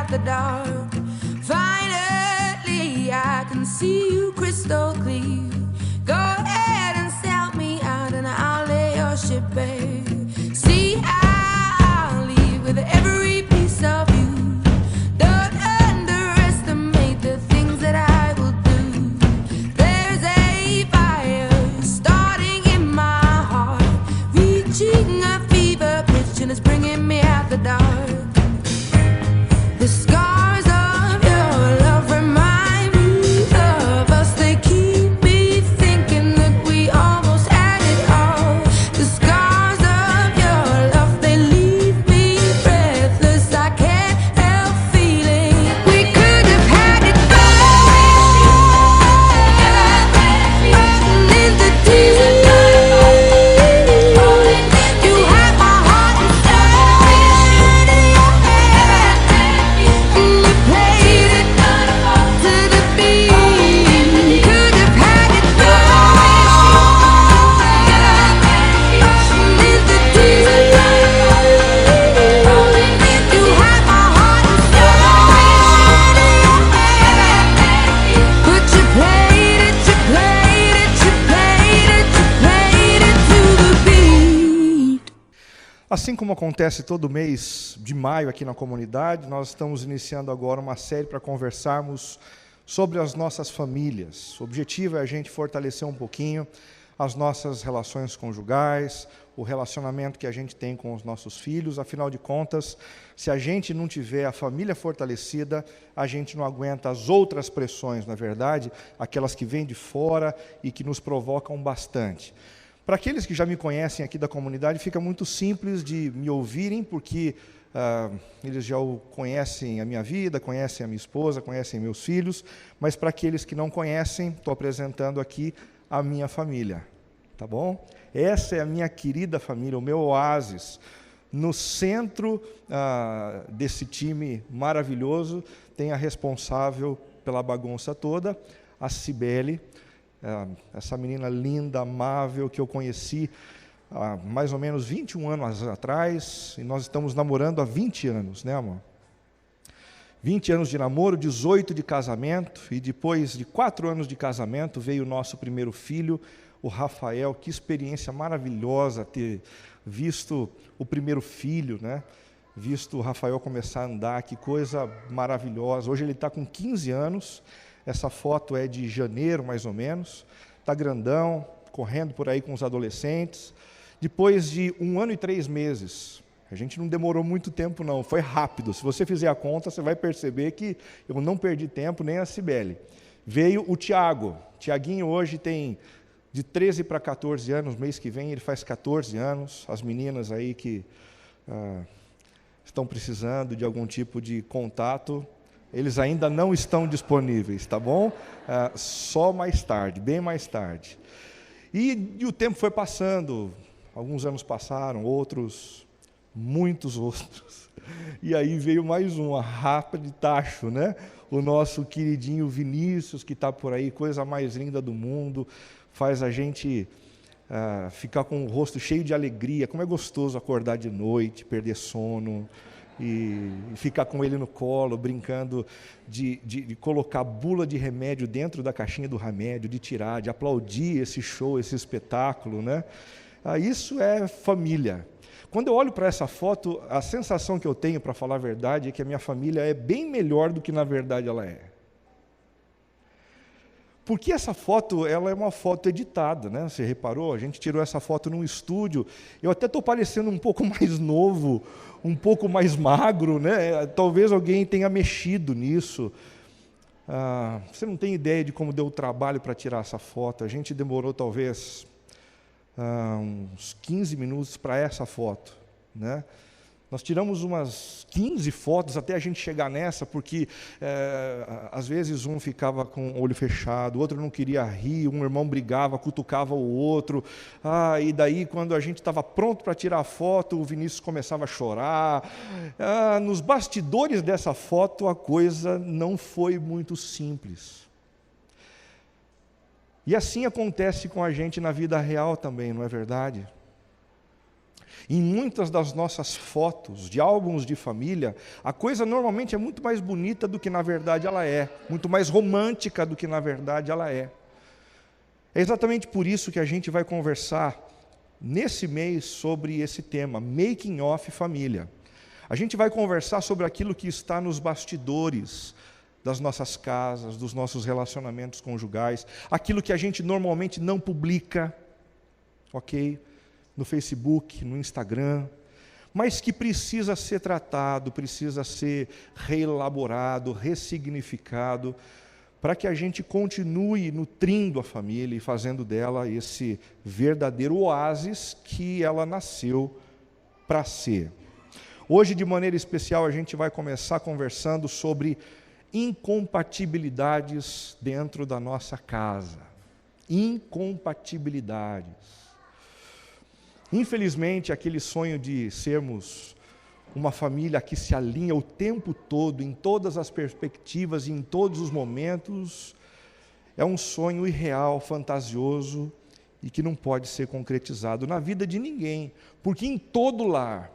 out the dark. Finally, I can see you crystal clear. Go ahead and sell me out and I'll lay your ship bare. See, I'll leave with every piece of you. Don't underestimate the things that I will do. There's a fire starting in my heart, reaching a fever pitch and it's bringing me out the dark. The scars of your love remind me of us. They keep me thinking that we almost had it all. The scars of your love, they leave me breathless. I can't help feeling we could have had it all. In the deep, you had my heart inside of your hand, and you played it to the beat. Could have had it all. In the deep, you had my heart inside of your hand, but you played it, you played it, you played it, you played it to the beat. Assim como acontece todo mês de maio aqui na comunidade, nós estamos iniciando agora uma série para conversarmos sobre as nossas famílias. O objetivo é a gente fortalecer um pouquinho as nossas relações conjugais, o relacionamento que a gente tem com os nossos filhos. Afinal de contas, se a gente não tiver a família fortalecida, a gente não aguenta as outras pressões, na verdade, aquelas que vêm de fora e que nos provocam bastante. Para aqueles que já me conhecem aqui da comunidade, fica muito simples de me ouvirem, porque eles já conhecem a minha vida, conhecem a minha esposa, conhecem meus filhos, mas para aqueles que não conhecem, estou apresentando aqui a minha família, tá bom? Essa é a minha querida família, o meu oásis. No centro desse time maravilhoso, tem a responsável pela bagunça toda, a Cibele, essa menina linda, amável, que eu conheci há mais ou menos 21 anos atrás, e nós estamos namorando há 20 anos, né, amor? 20 anos de namoro, 18 de casamento, e depois de 4 anos de casamento veio o nosso primeiro filho, o Rafael. Que experiência maravilhosa ter visto o primeiro filho, né? Visto o Rafael começar a andar, que coisa maravilhosa. Hoje ele está com 15 anos, essa foto é de janeiro, mais ou menos, está grandão, correndo por aí com os adolescentes. Depois de 1 ano e 3 meses, a gente não demorou muito tempo não, foi rápido. Se você fizer a conta, você vai perceber que eu não perdi tempo, nem a Cibele. Veio o Tiago. Tiaguinho hoje tem de 13 para 14 anos, mês que vem ele faz 14 anos. As meninas aí que estão precisando de algum tipo de contato, eles ainda não estão disponíveis, tá bom? Só mais tarde, bem mais tarde. E o tempo foi passando, alguns anos passaram, outros, muitos outros. E aí veio mais um, a rapa de tacho, né? O nosso queridinho Vinícius, que está por aí, coisa mais linda do mundo, faz a gente ficar com o rosto cheio de alegria. Como é gostoso acordar de noite, perder sono, e ficar com ele no colo, brincando de colocar bula de remédio dentro da caixinha do remédio, de tirar, de aplaudir esse show, esse espetáculo, né? Isso é família. Quando eu olho para essa foto, a sensação que eu tenho, para falar a verdade, é que a minha família é bem melhor do que na verdade ela é. Porque essa foto, ela é uma foto editada, né? Você reparou? A gente tirou essa foto num estúdio. Eu até estou parecendo um pouco mais novo, um pouco mais magro, né? Talvez alguém tenha mexido nisso. Você não tem ideia de como deu o trabalho para tirar essa foto. A gente demorou talvez uns 15 minutos para essa foto, né? Nós tiramos umas 15 fotos até a gente chegar nessa, porque às vezes um ficava com o olho fechado, o outro não queria rir, um irmão brigava, cutucava o outro. E daí, quando a gente estava pronto para tirar a foto, o Vinícius começava a chorar. Nos bastidores dessa foto, a coisa não foi muito simples. E assim acontece com a gente na vida real também, não é verdade? Em muitas das nossas fotos de álbuns de família, a coisa normalmente é muito mais bonita do que na verdade ela é, muito mais romântica do que na verdade ela é. É exatamente por isso que a gente vai conversar nesse mês sobre esse tema, Making of Família. A gente vai conversar sobre aquilo que está nos bastidores das nossas casas, dos nossos relacionamentos conjugais, aquilo que a gente normalmente não publica, ok? No Facebook, no Instagram, mas que precisa ser tratado, precisa ser reelaborado, ressignificado, para que a gente continue nutrindo a família e fazendo dela esse verdadeiro oásis que ela nasceu para ser. Hoje, de maneira especial, a gente vai começar conversando sobre incompatibilidades dentro da nossa casa. Incompatibilidades. Infelizmente, aquele sonho de sermos uma família que se alinha o tempo todo, em todas as perspectivas e em todos os momentos, é um sonho irreal, fantasioso e que não pode ser concretizado na vida de ninguém, porque em todo lar,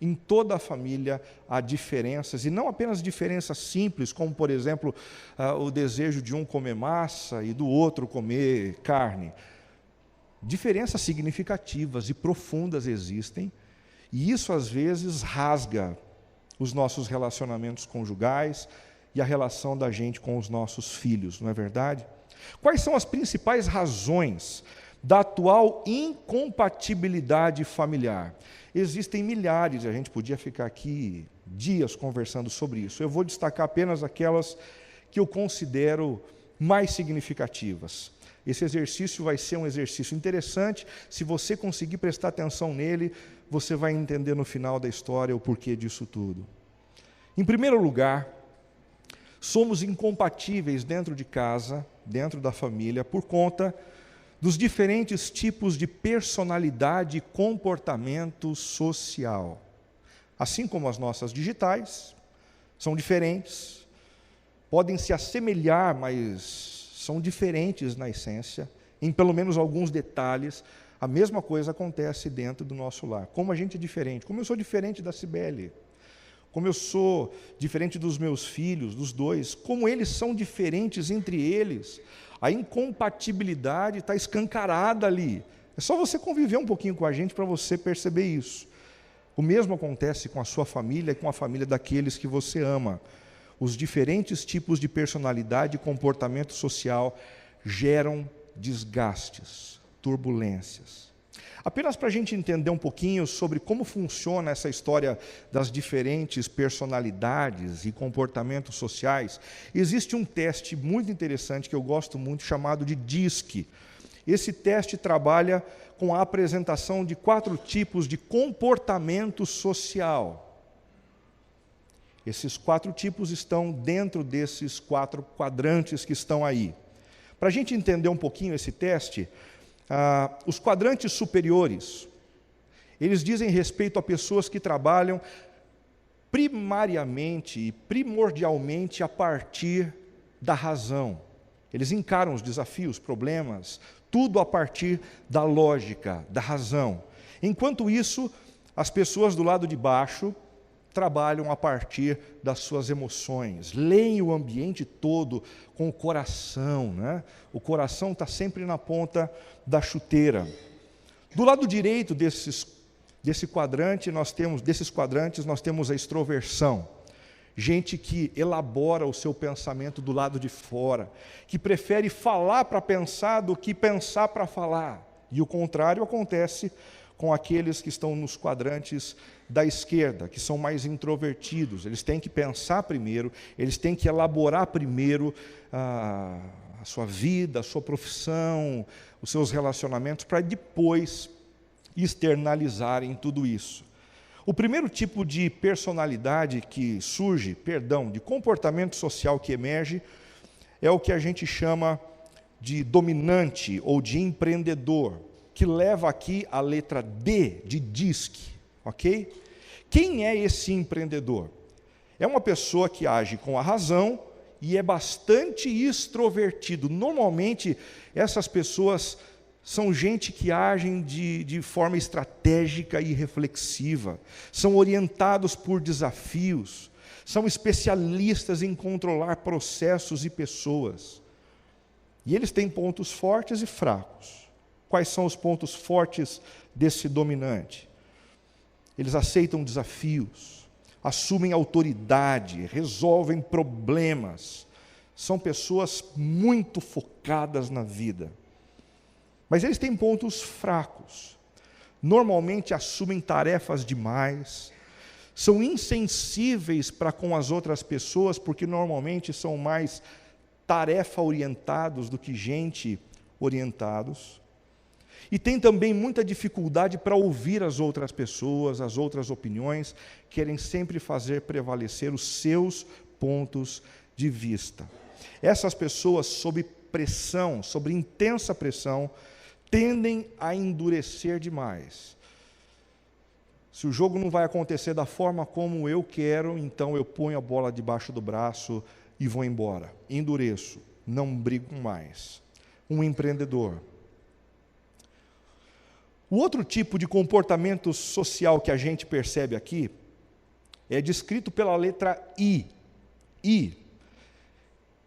em toda a família, há diferenças, e não apenas diferenças simples, como, por exemplo, o desejo de um comer massa e do outro comer carne. Diferenças significativas e profundas existem, e isso às vezes rasga os nossos relacionamentos conjugais e a relação da gente com os nossos filhos, não é verdade? Quais são as principais razões da atual incompatibilidade familiar? Existem milhares, e a gente podia ficar aqui dias conversando sobre isso. Eu vou destacar apenas aquelas que eu considero mais significativas. Esse exercício vai ser um exercício interessante. Se você conseguir prestar atenção nele, você vai entender no final da história o porquê disso tudo. Em primeiro lugar, somos incompatíveis dentro de casa, dentro da família, por conta dos diferentes tipos de personalidade e comportamento social. Assim como as nossas digitais são diferentes, podem se assemelhar, mas são diferentes na essência, em pelo menos alguns detalhes. A mesma coisa acontece dentro do nosso lar. Como a gente é diferente, como eu sou diferente da Cibele, como eu sou diferente dos meus filhos, dos dois, como eles são diferentes entre eles. A incompatibilidade está escancarada ali. É só você conviver um pouquinho com a gente para você perceber isso. O mesmo acontece com a sua família e com a família daqueles que você ama. Os diferentes tipos de personalidade e comportamento social geram desgastes, turbulências. Apenas para a gente entender um pouquinho sobre como funciona essa história das diferentes personalidades e comportamentos sociais, existe um teste muito interessante que eu gosto muito, chamado de DISC. Esse teste trabalha com a apresentação de 4 tipos de comportamento social. Esses 4 tipos estão dentro desses 4 quadrantes que estão aí. Para a gente entender um pouquinho esse teste, os quadrantes superiores, eles dizem respeito a pessoas que trabalham primariamente e primordialmente a partir da razão. Eles encaram os desafios, problemas, tudo a partir da lógica, da razão. Enquanto isso, as pessoas do lado de baixo trabalham a partir das suas emoções, leem o ambiente todo com o coração, né? O coração está sempre na ponta da chuteira. Do lado direito desses quadrantes, nós temos a extroversão. Gente que elabora o seu pensamento do lado de fora, que prefere falar para pensar do que pensar para falar. E o contrário acontece com aqueles que estão nos quadrantes da esquerda, que são mais introvertidos. Eles têm que pensar primeiro, eles têm que elaborar primeiro a sua vida, a sua profissão, os seus relacionamentos, para depois externalizarem tudo isso. O primeiro tipo de personalidade que surge, de comportamento social que emerge, é o que a gente chama de dominante ou de empreendedor, que leva aqui a letra D de DISC, ok? Quem é esse empreendedor? É uma pessoa que age com a razão e é bastante extrovertido. Normalmente, essas pessoas São gente que agem de forma estratégica e reflexiva, são orientados por desafios, são especialistas em controlar processos e pessoas. E eles têm pontos fortes e fracos. Quais são os pontos fortes desse dominante? Eles aceitam desafios, assumem autoridade, resolvem problemas. São pessoas muito focadas na vida. Mas eles têm pontos fracos. Normalmente assumem tarefas demais, são insensíveis para com as outras pessoas, porque normalmente são mais tarefa-orientados do que gente-orientados. E tem também muita dificuldade para ouvir as outras pessoas, as outras opiniões, querem sempre fazer prevalecer os seus pontos de vista. Essas pessoas, sob pressão, sob intensa pressão, tendem a endurecer demais. Se o jogo não vai acontecer da forma como eu quero, então eu ponho a bola debaixo do braço e vou embora. Endureço, não brigo mais. Um empreendedor. O outro tipo de comportamento social que a gente percebe aqui é descrito pela letra I. I.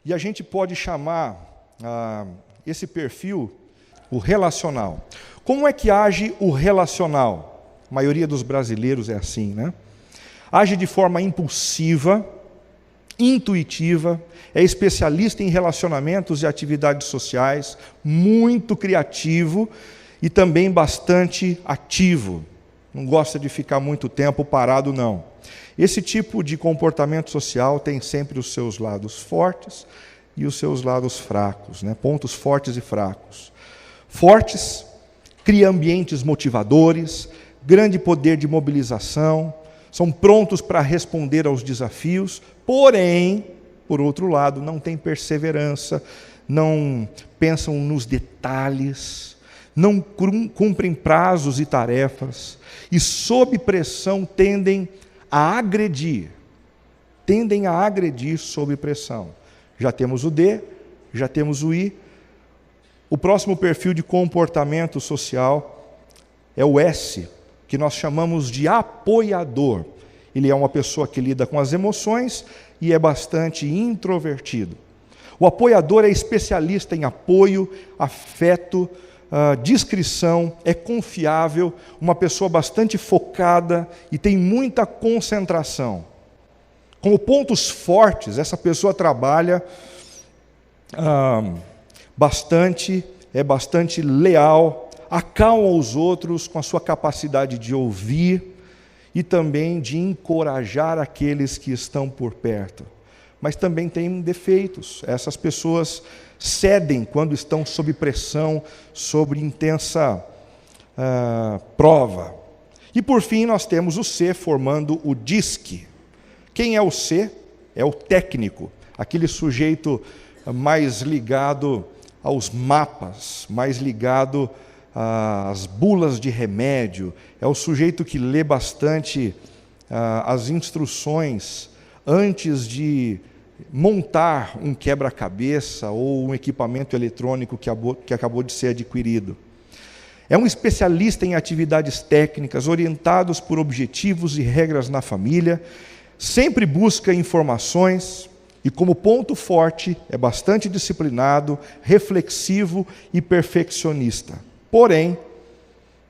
E a gente pode chamar esse perfil o relacional. Como é que age o relacional? A maioria dos brasileiros é assim, né? Age de forma impulsiva, intuitiva, é especialista em relacionamentos e atividades sociais, muito criativo e também bastante ativo. Não gosta de ficar muito tempo parado, não. Esse tipo de comportamento social tem sempre os seus lados fortes e os seus lados fracos, né? Pontos fortes e fracos. Fortes, cria ambientes motivadores, grande poder de mobilização, são prontos para responder aos desafios, porém, por outro lado, não têm perseverança, não pensam nos detalhes, não cumprem prazos e tarefas, e sob pressão tendem a agredir sob pressão. Já temos o D, já temos o I. O próximo perfil de comportamento social é o S, que nós chamamos de apoiador. Ele é uma pessoa que lida com as emoções e é bastante introvertido. O apoiador é especialista em apoio, afeto, discrição, é confiável, uma pessoa bastante focada e tem muita concentração. Como pontos fortes, essa pessoa trabalha é bastante leal, acalma os outros com a sua capacidade de ouvir e também de encorajar aqueles que estão por perto. Mas também tem defeitos. Essas pessoas cedem quando estão sob pressão, sob intensa prova. E por fim nós temos o C formando o DISC. Quem é o C? É o técnico, aquele sujeito mais ligado aos mapas, mais ligado às bulas de remédio, é o sujeito que lê bastante as instruções antes de montar um quebra-cabeça ou um equipamento eletrônico que acabou de ser adquirido. É um especialista em atividades técnicas, orientados por objetivos e regras na família, sempre busca informações e, como ponto forte, é bastante disciplinado, reflexivo e perfeccionista. Porém,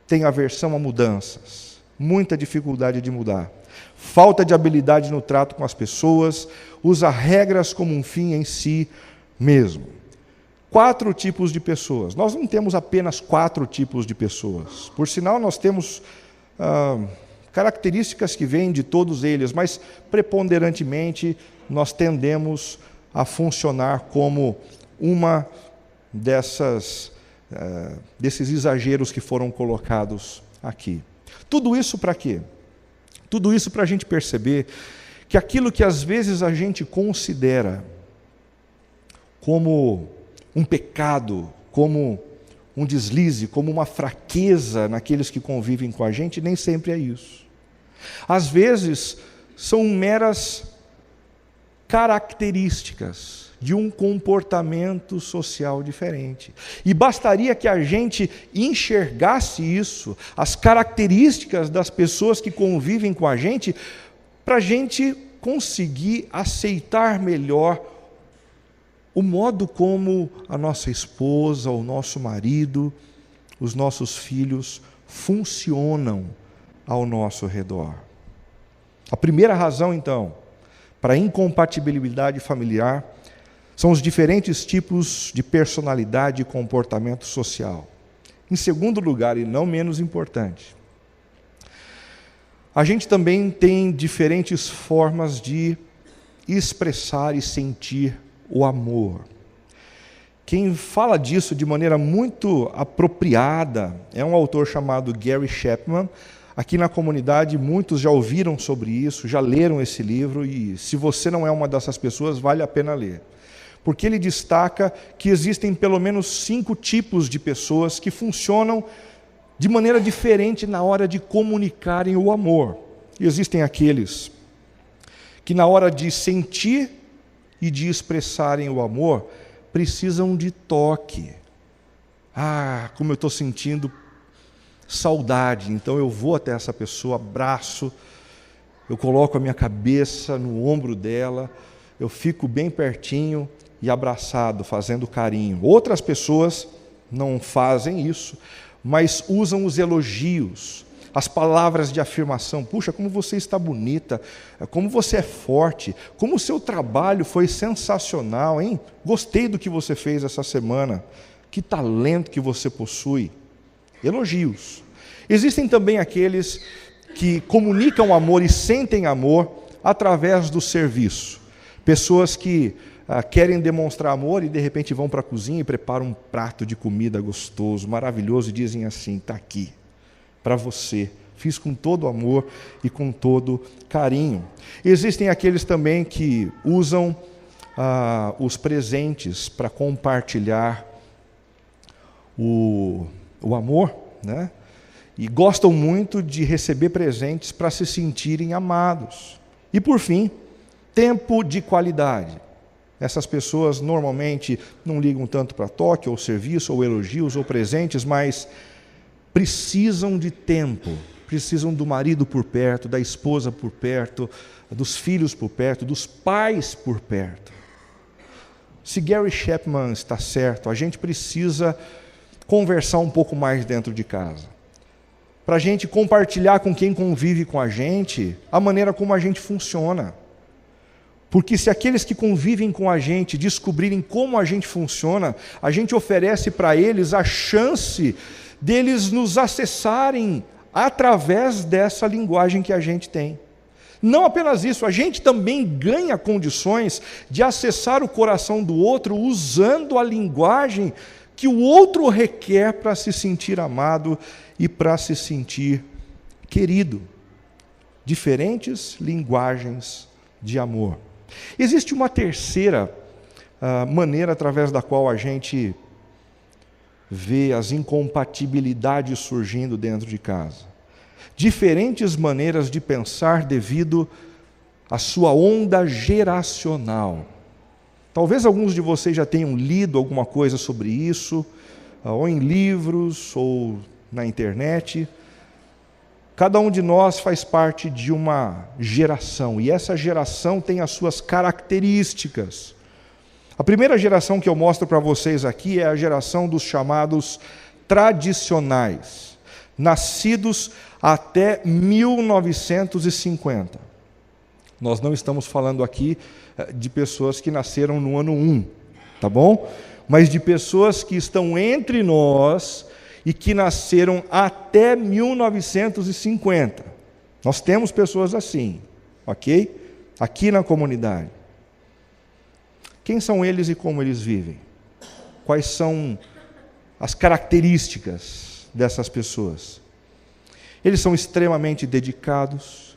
tem aversão a mudanças, muita dificuldade de mudar, falta de habilidade no trato com as pessoas, usa regras como um fim em si mesmo. 4 tipos de pessoas. Nós não temos apenas 4 tipos de pessoas. Por sinal, nós temos características que vêm de todos eles, mas preponderantemente nós tendemos a funcionar como uma desses exageros que foram colocados aqui. Tudo isso para quê? Tudo isso para a gente perceber que aquilo que às vezes a gente considera como um pecado, como um deslize, como uma fraqueza naqueles que convivem com a gente, nem sempre é isso. Às vezes, são meras características de um comportamento social diferente. E bastaria que a gente enxergasse isso, as características das pessoas que convivem com a gente, para a gente conseguir aceitar melhor o modo como a nossa esposa, o nosso marido, os nossos filhos funcionam ao nosso redor. A primeira razão, então, para a incompatibilidade familiar são os diferentes tipos de personalidade e comportamento social. Em segundo lugar, e não menos importante, a gente também tem diferentes formas de expressar e sentir o amor. Quem fala disso de maneira muito apropriada é um autor chamado Gary Chapman. Aqui na comunidade, muitos já ouviram sobre isso, já leram esse livro, e se você não é uma dessas pessoas, vale a pena ler. Porque ele destaca que existem pelo menos 5 tipos de pessoas que funcionam de maneira diferente na hora de comunicarem o amor. E existem aqueles que na hora de sentir e de expressarem o amor, precisam de toque. Ah, como eu estou sentindo saudade, então eu vou até essa pessoa, abraço, eu coloco a minha cabeça no ombro dela, eu fico bem pertinho e abraçado, fazendo carinho. Outras pessoas não fazem isso, mas usam os elogios, as palavras de afirmação. Puxa, como você está bonita, como você é forte, como o seu trabalho foi sensacional, hein? Gostei do que você fez essa semana, que talento que você possui. Elogios. Existem também aqueles que comunicam amor e sentem amor através do serviço. Pessoas que querem demonstrar amor e de repente vão para a cozinha e preparam um prato de comida gostoso, maravilhoso, e dizem assim: está aqui, para você, fiz com todo amor e com todo carinho. Existem aqueles também que usam os presentes para compartilhar o amor, né? E gostam muito de receber presentes para se sentirem amados. E por fim, tempo de qualidade. Essas pessoas normalmente não ligam tanto para toque, ou serviço, ou elogios, ou presentes, mas precisam de tempo, precisam do marido por perto, da esposa por perto, dos filhos por perto, dos pais por perto. Se Gary Chapman está certo, a gente precisa conversar um pouco mais dentro de casa, para a gente compartilhar com quem convive com a gente a maneira como a gente funciona. Porque se aqueles que convivem com a gente descobrirem como a gente funciona, a gente oferece para eles a chance deles nos acessarem através dessa linguagem que a gente tem. Não apenas isso, a gente também ganha condições de acessar o coração do outro usando a linguagem que o outro requer para se sentir amado e para se sentir querido. Diferentes linguagens de amor. Existe uma terceira maneira através da qual a gente vê as incompatibilidades surgindo dentro de casa. Diferentes maneiras de pensar devido à sua onda geracional. Talvez alguns de vocês já tenham lido alguma coisa sobre isso, ou em livros, ou na internet. Cada um de nós faz parte de uma geração, e essa geração tem as suas características. A primeira geração que eu mostro para vocês aqui é a geração dos chamados tradicionais, nascidos até 1950. Nós não estamos falando aqui de pessoas que nasceram no ano 1, tá bom? Mas de pessoas que estão entre nós e que nasceram até 1950. Nós temos pessoas assim, ok? Aqui na comunidade. Quem são eles e como eles vivem? Quais são as características dessas pessoas? Eles são extremamente dedicados,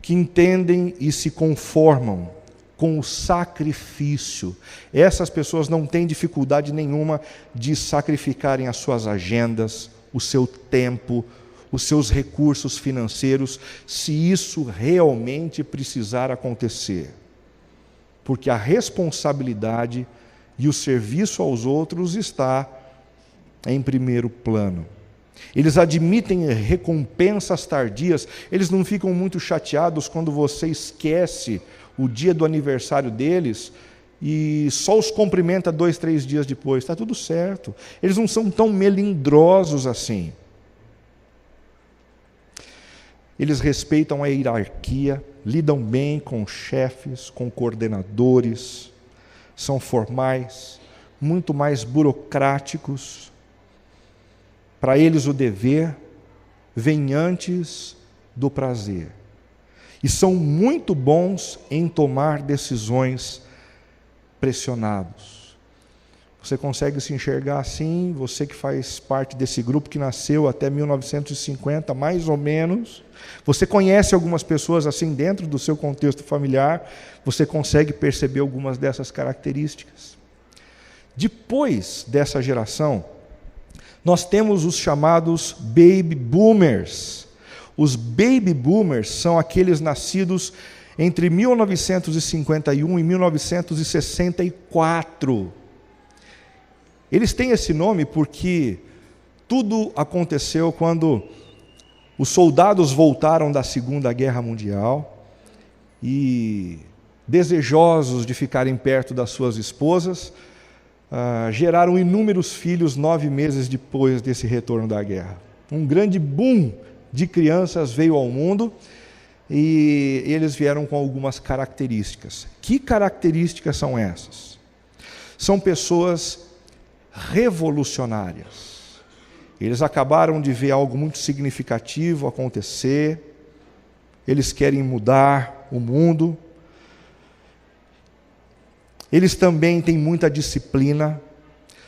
que entendem e se conformam com o sacrifício. Essas pessoas não têm dificuldade nenhuma de sacrificarem as suas agendas, o seu tempo, os seus recursos financeiros, se isso realmente precisar acontecer. porque a responsabilidade e o serviço aos outros está em primeiro plano. Eles admitem recompensas tardias, eles não ficam muito chateados quando você esquece o dia do aniversário deles e só os cumprimenta 2, 3 dias depois. Está tudo certo. Eles não são tão melindrosos assim. Eles respeitam a hierarquia, lidam bem com chefes, com coordenadores, são formais, muito mais burocráticos. Para eles o dever vem antes do prazer. E são muito bons em tomar decisões pressionados. Você consegue se enxergar assim, você que faz parte desse grupo que nasceu até 1950, mais ou menos. Você conhece algumas pessoas assim dentro do seu contexto familiar, você consegue perceber algumas dessas características. Depois dessa geração, nós temos os chamados baby boomers. Os baby boomers são aqueles nascidos entre 1951 e 1964. Eles têm esse nome porque tudo aconteceu quando os soldados voltaram da Segunda Guerra Mundial e, desejosos de ficarem perto das suas esposas, geraram inúmeros filhos 9 meses depois desse retorno da guerra. Um grande boom de crianças veio ao mundo e eles vieram com algumas características. Que características são essas? São pessoas revolucionárias. Eles acabaram de ver algo muito significativo acontecer, eles querem mudar o mundo. Eles também têm muita disciplina,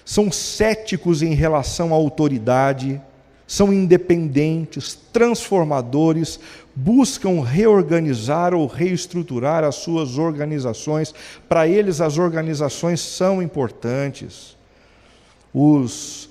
são céticos em relação à autoridade, são independentes, transformadores, buscam reorganizar ou reestruturar as suas organizações. Para eles, as organizações são importantes. Os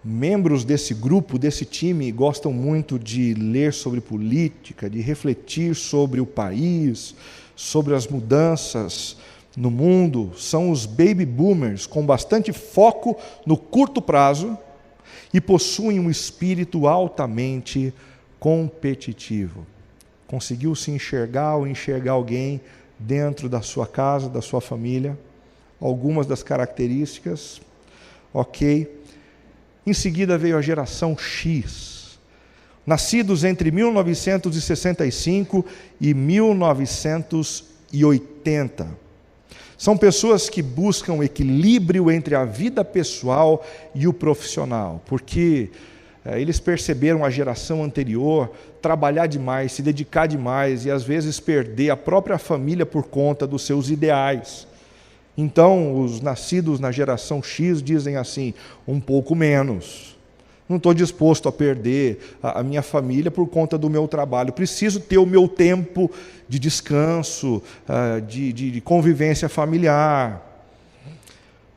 membros desse grupo, desse time, gostam muito de ler sobre política, de refletir sobre o país, sobre as mudanças no mundo. São os baby boomers, com bastante foco no curto prazo e possuem um espírito altamente competitivo. Conseguiu se enxergar ou enxergar alguém dentro da sua casa, da sua família? Algumas das características, ok. Em seguida veio a geração X, nascidos entre 1965 e 1980. São pessoas que buscam equilíbrio entre a vida pessoal e o profissional, porque eles perceberam a geração anterior trabalhar demais, se dedicar demais e às vezes perder a própria família por conta dos seus ideais. Então, os nascidos na geração X dizem assim: um pouco menos. Não estou disposto a perder a minha família por conta do meu trabalho. Preciso ter o meu tempo de descanso, de convivência familiar.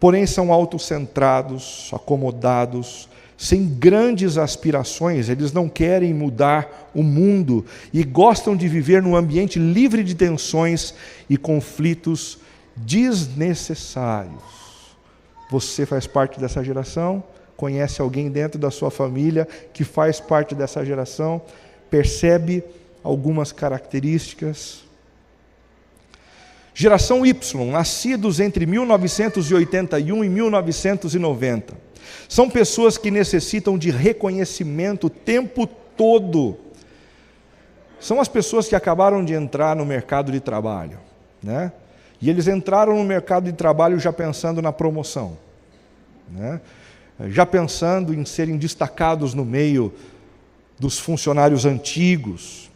Porém, são autocentrados, acomodados, sem grandes aspirações. Eles não querem mudar o mundo e gostam de viver num ambiente livre de tensões e conflitos desnecessários. Você faz parte dessa geração? Conhece alguém dentro da sua família que faz parte dessa geração? Percebe algumas características? Geração Y, nascidos entre 1981 e 1990. São pessoas que necessitam de reconhecimento o tempo todo. São as pessoas que acabaram de entrar no mercado de trabalho, né? E eles entraram no mercado de trabalho já pensando na promoção, né? Já pensando em serem destacados no meio dos funcionários antigos.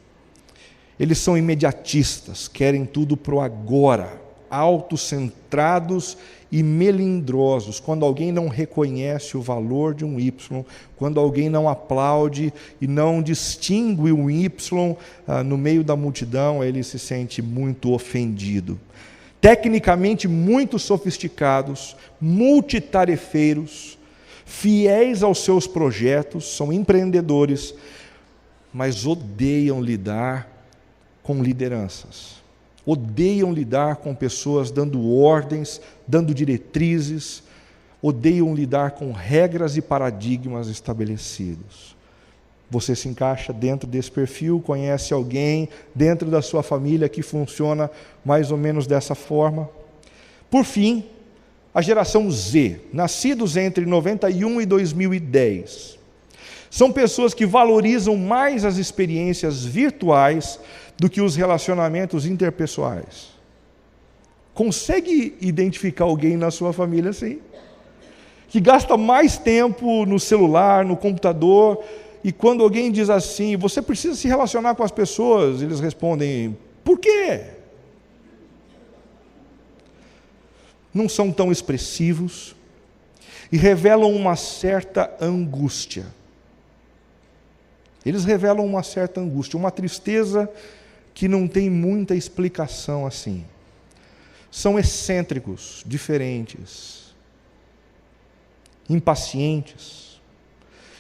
Eles são imediatistas, querem tudo para o agora, autocentrados e melindrosos. Quando alguém não reconhece o valor de um Y, quando alguém não aplaude e não distingue um Y no meio da multidão, ele se sente muito ofendido. Tecnicamente muito sofisticados, multitarefeiros, fiéis aos seus projetos, são empreendedores, mas odeiam lidar com lideranças. odeiam lidar com pessoas dando ordens, dando diretrizes, odeiam lidar com regras e paradigmas estabelecidos. Você se encaixa dentro desse perfil, conhece alguém dentro da sua família que funciona mais ou menos dessa forma? Por fim, a geração Z, nascidos entre 91 e 2010, são pessoas que valorizam mais as experiências virtuais do que os relacionamentos interpessoais. Consegue identificar alguém na sua família assim? Que gasta mais tempo no celular, no computador, e quando alguém diz assim, você precisa se relacionar com as pessoas, eles respondem, por quê? Não são tão expressivos e revelam uma certa angústia. Eles revelam uma certa angústia, uma tristeza que não tem muita explicação assim. São excêntricos, diferentes, impacientes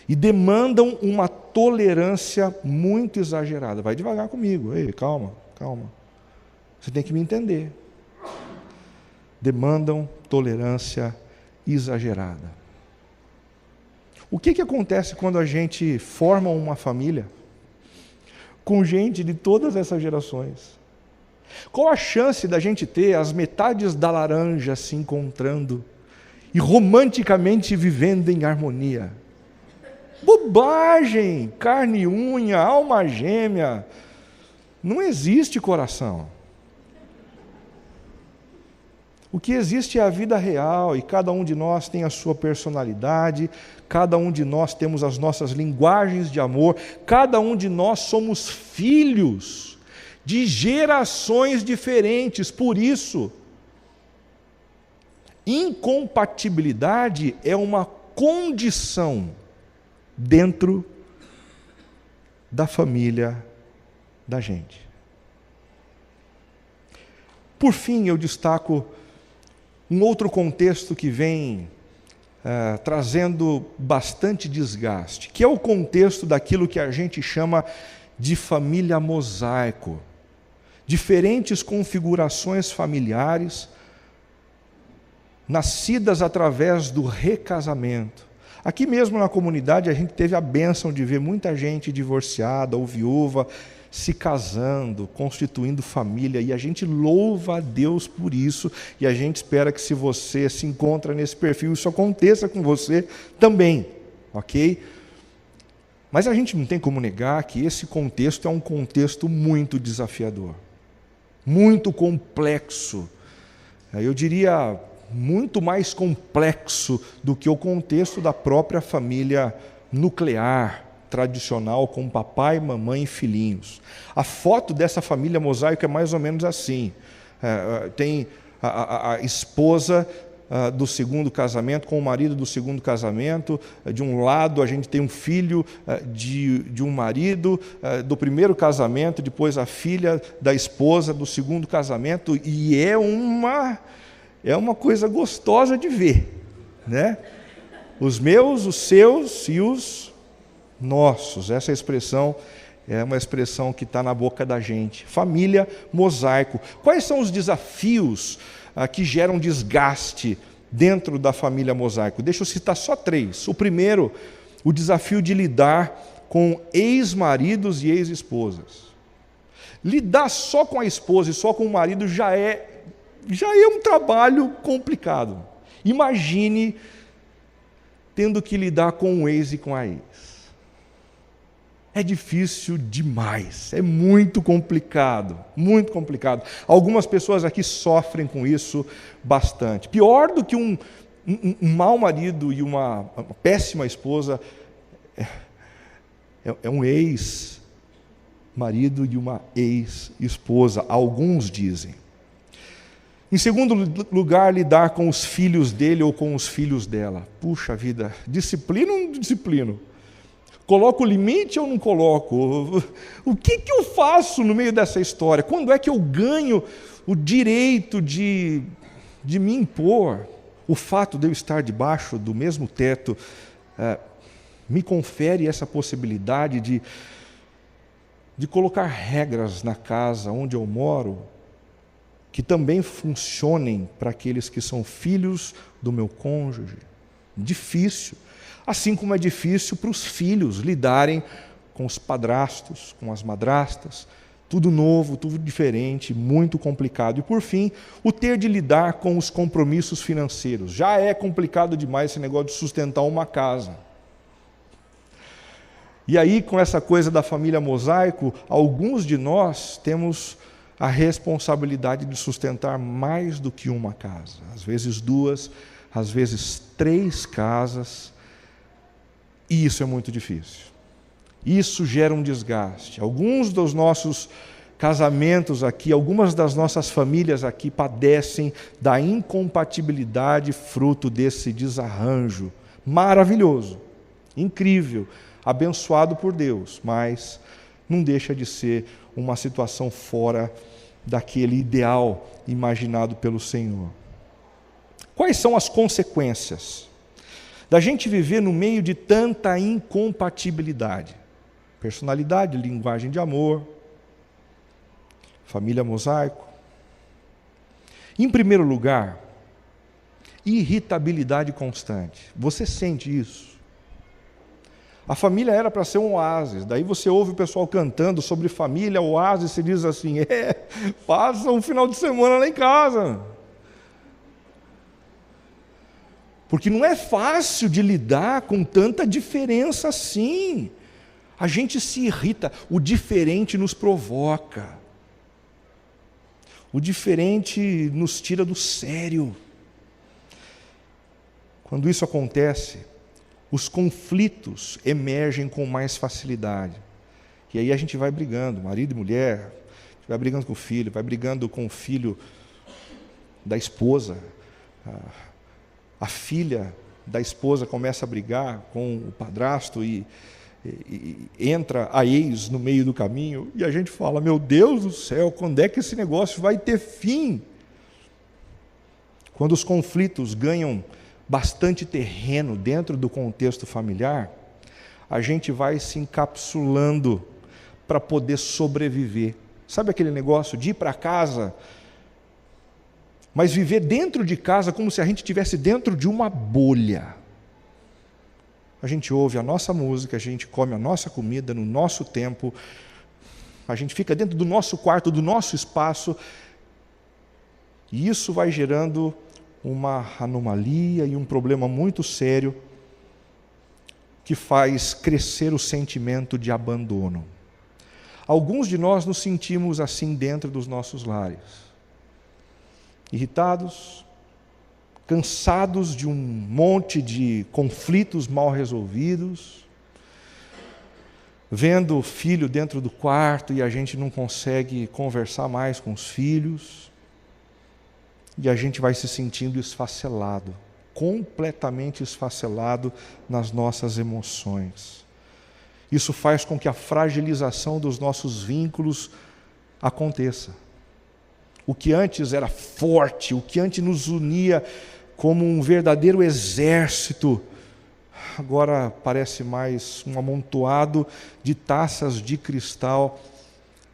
e demandam uma tolerância muito exagerada. Vai devagar comigo, ei, calma. Você tem que me entender. Demandam tolerância exagerada. O que acontece quando a gente forma uma família com gente de todas essas gerações? Qual a chance da gente ter as metades da laranja se encontrando e romanticamente vivendo em harmonia? Bobagem! Carne e unha, alma gêmea. Não existe coração. O que existe é a vida real e cada um de nós tem a sua personalidade, cada um de nós temos as nossas linguagens de amor, cada um de nós somos filhos de gerações diferentes. Por isso, incompatibilidade é uma condição dentro da família da gente. Por fim, eu destaco um outro contexto que vem trazendo bastante desgaste, que é o contexto daquilo que a gente chama de família mosaico. Diferentes configurações familiares, nascidas através do recasamento. Aqui mesmo na comunidade a gente teve a bênção de ver muita gente divorciada ou viúva se casando, constituindo família, e a gente louva a Deus por isso, e a gente espera que se você se encontra nesse perfil, isso aconteça com você também, ok? Mas a gente não tem como negar que esse contexto é um contexto muito desafiador, muito complexo, eu diria muito mais complexo do que o contexto da própria família nuclear, tradicional, com papai, mamãe e filhinhos. A foto dessa família mosaico é mais ou menos assim. Tem a esposa do segundo casamento com o marido do segundo casamento. De um lado a gente tem um filho de um marido do primeiro casamento, depois a filha da esposa do segundo casamento, e é uma coisa gostosa de ver, né? Os meus, os seus e os nossos. Essa expressão é uma expressão que está na boca da gente. Família mosaico. Quais são os desafios que geram desgaste dentro da família mosaico? Deixa eu citar só 3. O primeiro, o desafio de lidar com ex-maridos e ex-esposas. Lidar só com a esposa e só com o marido já é um trabalho complicado. Imagine tendo que lidar com o ex e com a ex. É difícil demais, é muito complicado, muito complicado. Algumas pessoas aqui sofrem com isso bastante. Pior do que um mau marido e uma péssima esposa é um ex-marido e uma ex-esposa, alguns dizem. Em segundo lugar, lidar com os filhos dele ou com os filhos dela. Puxa vida, disciplino ou não disciplino? Coloco o limite ou não coloco? O que eu faço no meio dessa história? Quando é que eu ganho o direito de me impor? O fato de eu estar debaixo do mesmo teto me confere essa possibilidade de colocar regras na casa onde eu moro, que também funcionem para aqueles que são filhos do meu cônjuge. Difícil. Assim como é difícil para os filhos lidarem com os padrastos, com as madrastas, tudo novo, tudo diferente, muito complicado. E por fim, o ter de lidar com os compromissos financeiros. Já é complicado demais esse negócio de sustentar uma casa. E aí, com essa coisa da família mosaico, alguns de nós temos a responsabilidade de sustentar mais do que uma casa. Às vezes 2, às vezes 3 casas. E isso é muito difícil. Isso gera um desgaste. Alguns dos nossos casamentos aqui, algumas das nossas famílias aqui padecem da incompatibilidade fruto desse desarranjo. Maravilhoso, incrível, abençoado por Deus, mas não deixa de ser uma situação fora daquele ideal imaginado pelo Senhor. Quais são as consequências da gente viver no meio de tanta incompatibilidade? Personalidade, linguagem de amor, família mosaico. Em primeiro lugar, irritabilidade constante. Você sente isso? A família era para ser um oásis. Daí você ouve o pessoal cantando sobre família, oásis, e diz assim, passa um final de semana lá em casa. Porque não é fácil de lidar com tanta diferença assim. A gente se irrita, o diferente nos provoca. O diferente nos tira do sério. Quando isso acontece, os conflitos emergem com mais facilidade. E aí a gente vai brigando, marido e mulher, vai brigando com o filho, vai brigando com o filho da esposa. A filha da esposa começa a brigar com o padrasto e entra a ex no meio do caminho. E a gente fala, meu Deus do céu, quando é que esse negócio vai ter fim? Quando os conflitos ganham bastante terreno dentro do contexto familiar, a gente vai se encapsulando para poder sobreviver. Sabe aquele negócio de ir para casa, mas viver dentro de casa como se a gente estivesse dentro de uma bolha? A gente ouve a nossa música, a gente come a nossa comida no nosso tempo, a gente fica dentro do nosso quarto, do nosso espaço, e isso vai gerando uma anomalia e um problema muito sério que faz crescer o sentimento de abandono. Alguns de nós nos sentimos assim dentro dos nossos lares, irritados, cansados de um monte de conflitos mal resolvidos, vendo o filho dentro do quarto e a gente não consegue conversar mais com os filhos, e a gente vai se sentindo esfacelado, completamente esfacelado nas nossas emoções. Isso faz com que a fragilização dos nossos vínculos aconteça. O que antes era forte, o que antes nos unia como um verdadeiro exército, agora parece mais um amontoado de taças de cristal,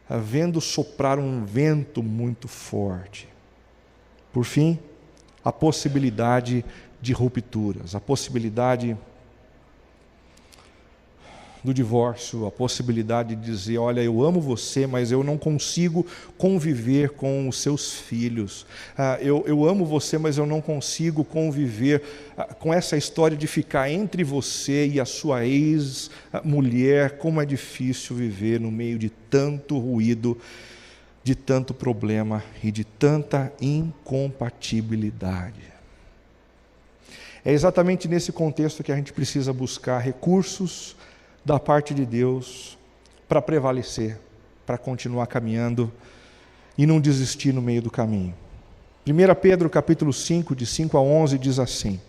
vendo soprar um vento muito forte. Por fim, a possibilidade de rupturas, a possibilidade do divórcio, a possibilidade de dizer, olha, eu amo você, mas eu não consigo conviver com os seus filhos. Eu amo você, mas eu não consigo conviver com essa história de ficar entre você e a sua ex-mulher. Como é difícil viver no meio de tanto ruído, de tanto problema e de tanta incompatibilidade. É exatamente nesse contexto que a gente precisa buscar recursos da parte de Deus para prevalecer, para continuar caminhando e não desistir no meio do caminho. 1 Pedro capítulo 5, de 5 a 11, diz assim: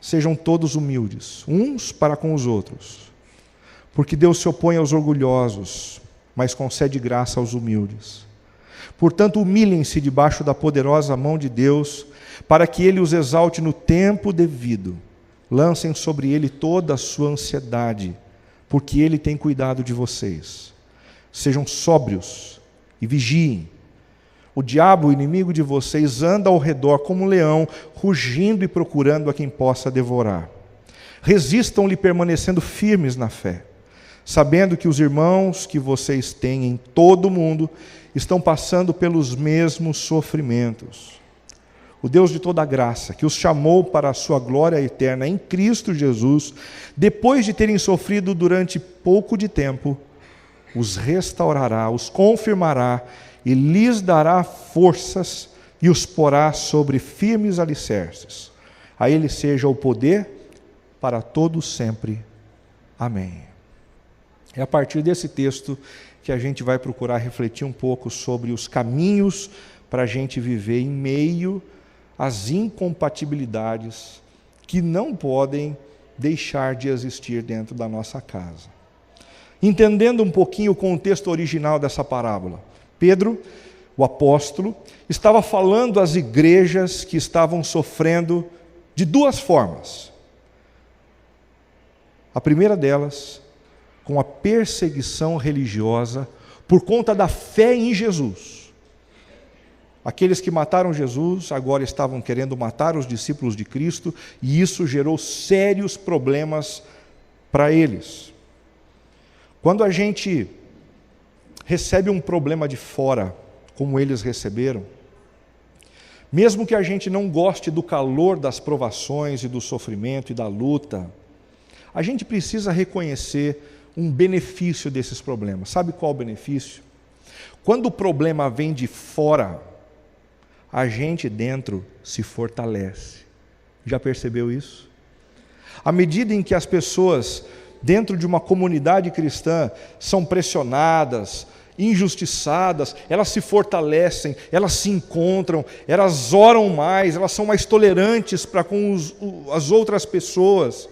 sejam todos humildes, uns para com os outros, porque Deus se opõe aos orgulhosos, mas concede graça aos humildes. Portanto, humilhem-se debaixo da poderosa mão de Deus, para que Ele os exalte no tempo devido. Lancem sobre Ele toda a sua ansiedade, porque Ele tem cuidado de vocês. Sejam sóbrios e vigiem. O diabo, o inimigo de vocês, anda ao redor como um leão, rugindo e procurando a quem possa devorar. Resistam-lhe permanecendo firmes na fé, sabendo que os irmãos que vocês têm em todo o mundo estão passando pelos mesmos sofrimentos. O Deus de toda graça, que os chamou para a sua glória eterna em Cristo Jesus, depois de terem sofrido durante pouco de tempo, os restaurará, os confirmará e lhes dará forças e os porá sobre firmes alicerces. A Ele seja o poder para todos sempre. Amém. É a partir desse texto que a gente vai procurar refletir um pouco sobre os caminhos para a gente viver em meio às incompatibilidades que não podem deixar de existir dentro da nossa casa. Entendendo um pouquinho o contexto original dessa parábola, Pedro, o apóstolo, estava falando às igrejas que estavam sofrendo de duas formas. A primeira delas, com a perseguição religiosa por conta da fé em Jesus. Aqueles que mataram Jesus agora estavam querendo matar os discípulos de Cristo, e isso gerou sérios problemas para eles. Quando a gente recebe um problema de fora, como eles receberam, mesmo que a gente não goste do calor das provações e do sofrimento e da luta, a gente precisa reconhecer um benefício desses problemas. Sabe qual o benefício? Quando o problema vem de fora, a gente dentro se fortalece. Já percebeu isso? À medida em que as pessoas dentro de uma comunidade cristã são pressionadas, injustiçadas, elas se fortalecem, elas se encontram, elas oram mais, elas são mais tolerantes para com as outras pessoas.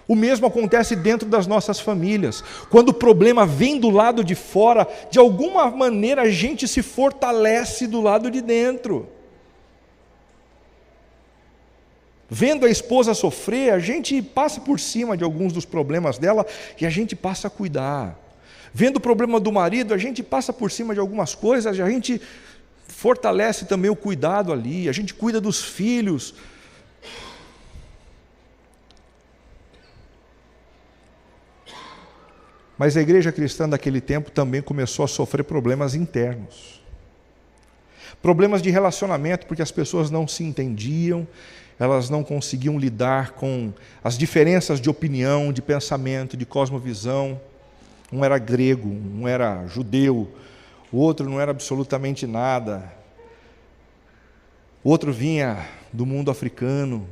O mesmo acontece dentro das nossas famílias. Quando o problema vem do lado de fora, de alguma maneira a gente se fortalece do lado de dentro. Vendo a esposa sofrer, a gente passa por cima de alguns dos problemas dela e a gente passa a cuidar. Vendo o problema do marido, a gente passa por cima de algumas coisas e a gente fortalece também o cuidado ali, a gente cuida dos filhos. Mas a igreja cristã daquele tempo também começou a sofrer problemas internos. Problemas de relacionamento, porque as pessoas não se entendiam, elas não conseguiam lidar com as diferenças de opinião, de pensamento, de cosmovisão. Um era grego, um era judeu, o outro não era absolutamente nada. O outro vinha do mundo africano.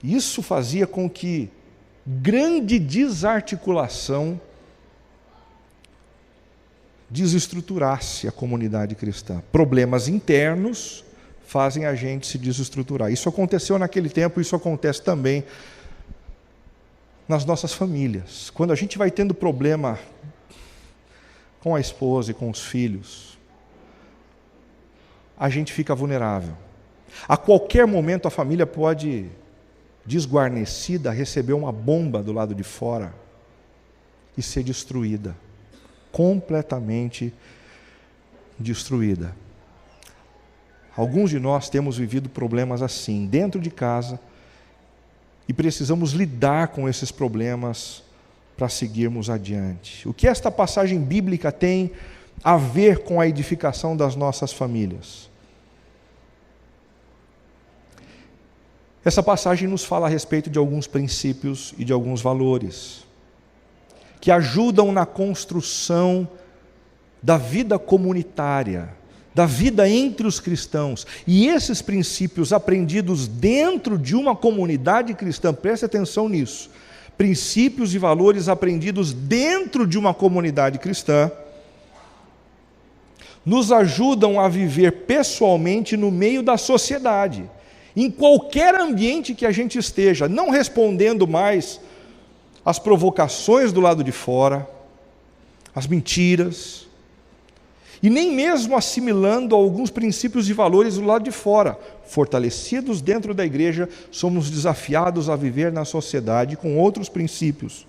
Isso fazia com que grande desarticulação desestruturasse a comunidade cristã. Problemas internos fazem a gente se desestruturar. Isso aconteceu naquele tempo, isso acontece também nas nossas famílias. Quando a gente vai tendo problema com a esposa e com os filhos, a gente fica vulnerável. A qualquer momento a família pode, desguarnecida, receber uma bomba do lado de fora e ser destruída, completamente destruída. Alguns de nós temos vivido problemas assim, dentro de casa, e precisamos lidar com esses problemas para seguirmos adiante. O que esta passagem bíblica tem a ver com a edificação das nossas famílias? Essa passagem nos fala a respeito de alguns princípios e de alguns valores que ajudam na construção da vida comunitária, da vida entre os cristãos. E esses princípios aprendidos dentro de uma comunidade cristã, preste atenção nisso, princípios e valores aprendidos dentro de uma comunidade cristã, nos ajudam a viver pessoalmente no meio da sociedade, em qualquer ambiente que a gente esteja, não respondendo mais às provocações do lado de fora, às mentiras, e nem mesmo assimilando alguns princípios e valores do lado de fora. Fortalecidos dentro da igreja, somos desafiados a viver na sociedade com outros princípios,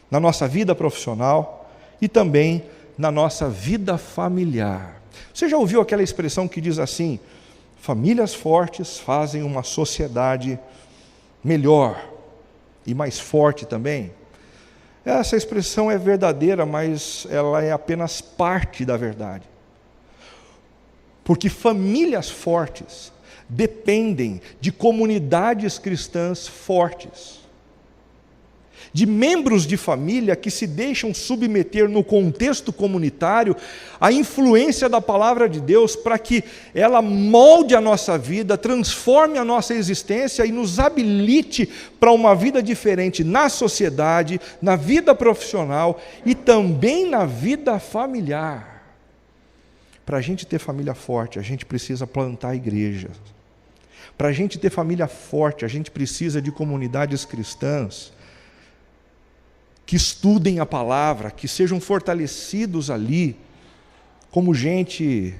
na nossa vida profissional e também na nossa vida familiar. Você já ouviu aquela expressão que diz assim: famílias fortes fazem uma sociedade melhor e mais forte também? Essa expressão é verdadeira, mas ela é apenas parte da verdade. Porque famílias fortes dependem de comunidades cristãs fortes, de membros de família que se deixam submeter no contexto comunitário à influência da palavra de Deus para que ela molde a nossa vida, transforme a nossa existência e nos habilite para uma vida diferente na sociedade, na vida profissional e também na vida familiar. Para a gente ter família forte, a gente precisa plantar igrejas. Para a gente ter família forte, a gente precisa de comunidades cristãs que estudem a palavra, que sejam fortalecidos ali, como gente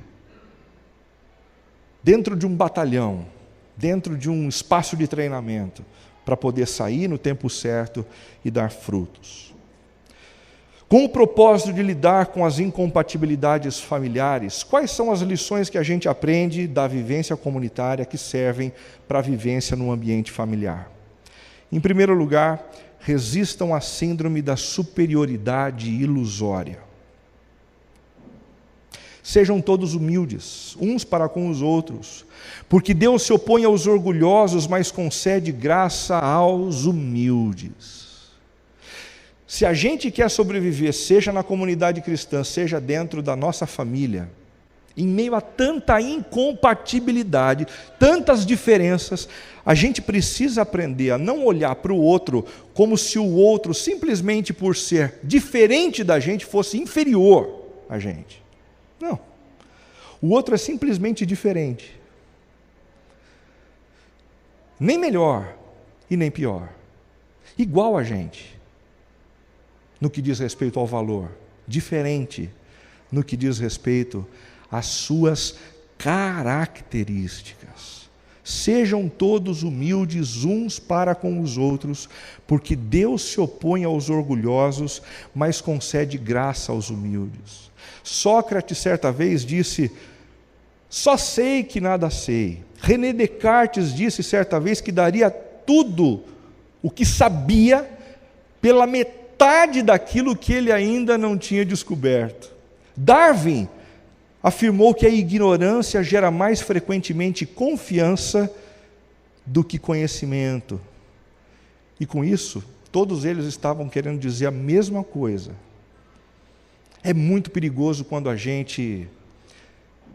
dentro de um batalhão, dentro de um espaço de treinamento, para poder sair no tempo certo e dar frutos. Com o propósito de lidar com as incompatibilidades familiares, quais são as lições que a gente aprende da vivência comunitária que servem para a vivência no ambiente familiar? Em primeiro lugar, resistam à síndrome da superioridade ilusória. Sejam todos humildes, uns para com os outros, porque Deus se opõe aos orgulhosos, mas concede graça aos humildes. Se a gente quer sobreviver, seja na comunidade cristã, seja dentro da nossa família, em meio a tanta incompatibilidade, tantas diferenças, a gente precisa aprender a não olhar para o outro como se o outro, simplesmente por ser diferente da gente, fosse inferior a gente. Não. O outro é simplesmente diferente. Nem melhor e nem pior. Igual a gente, no que diz respeito ao valor. Diferente no que diz respeito às suas características. Sejam todos humildes uns para com os outros, porque Deus se opõe aos orgulhosos, mas concede graça aos humildes. Sócrates, certa vez, disse: só sei que nada sei. René Descartes disse, certa vez, que daria tudo o que sabia pela metade daquilo que ele ainda não tinha descoberto. Darwin afirmou que a ignorância gera mais frequentemente confiança do que conhecimento. E com isso, todos eles estavam querendo dizer a mesma coisa. É muito perigoso quando a gente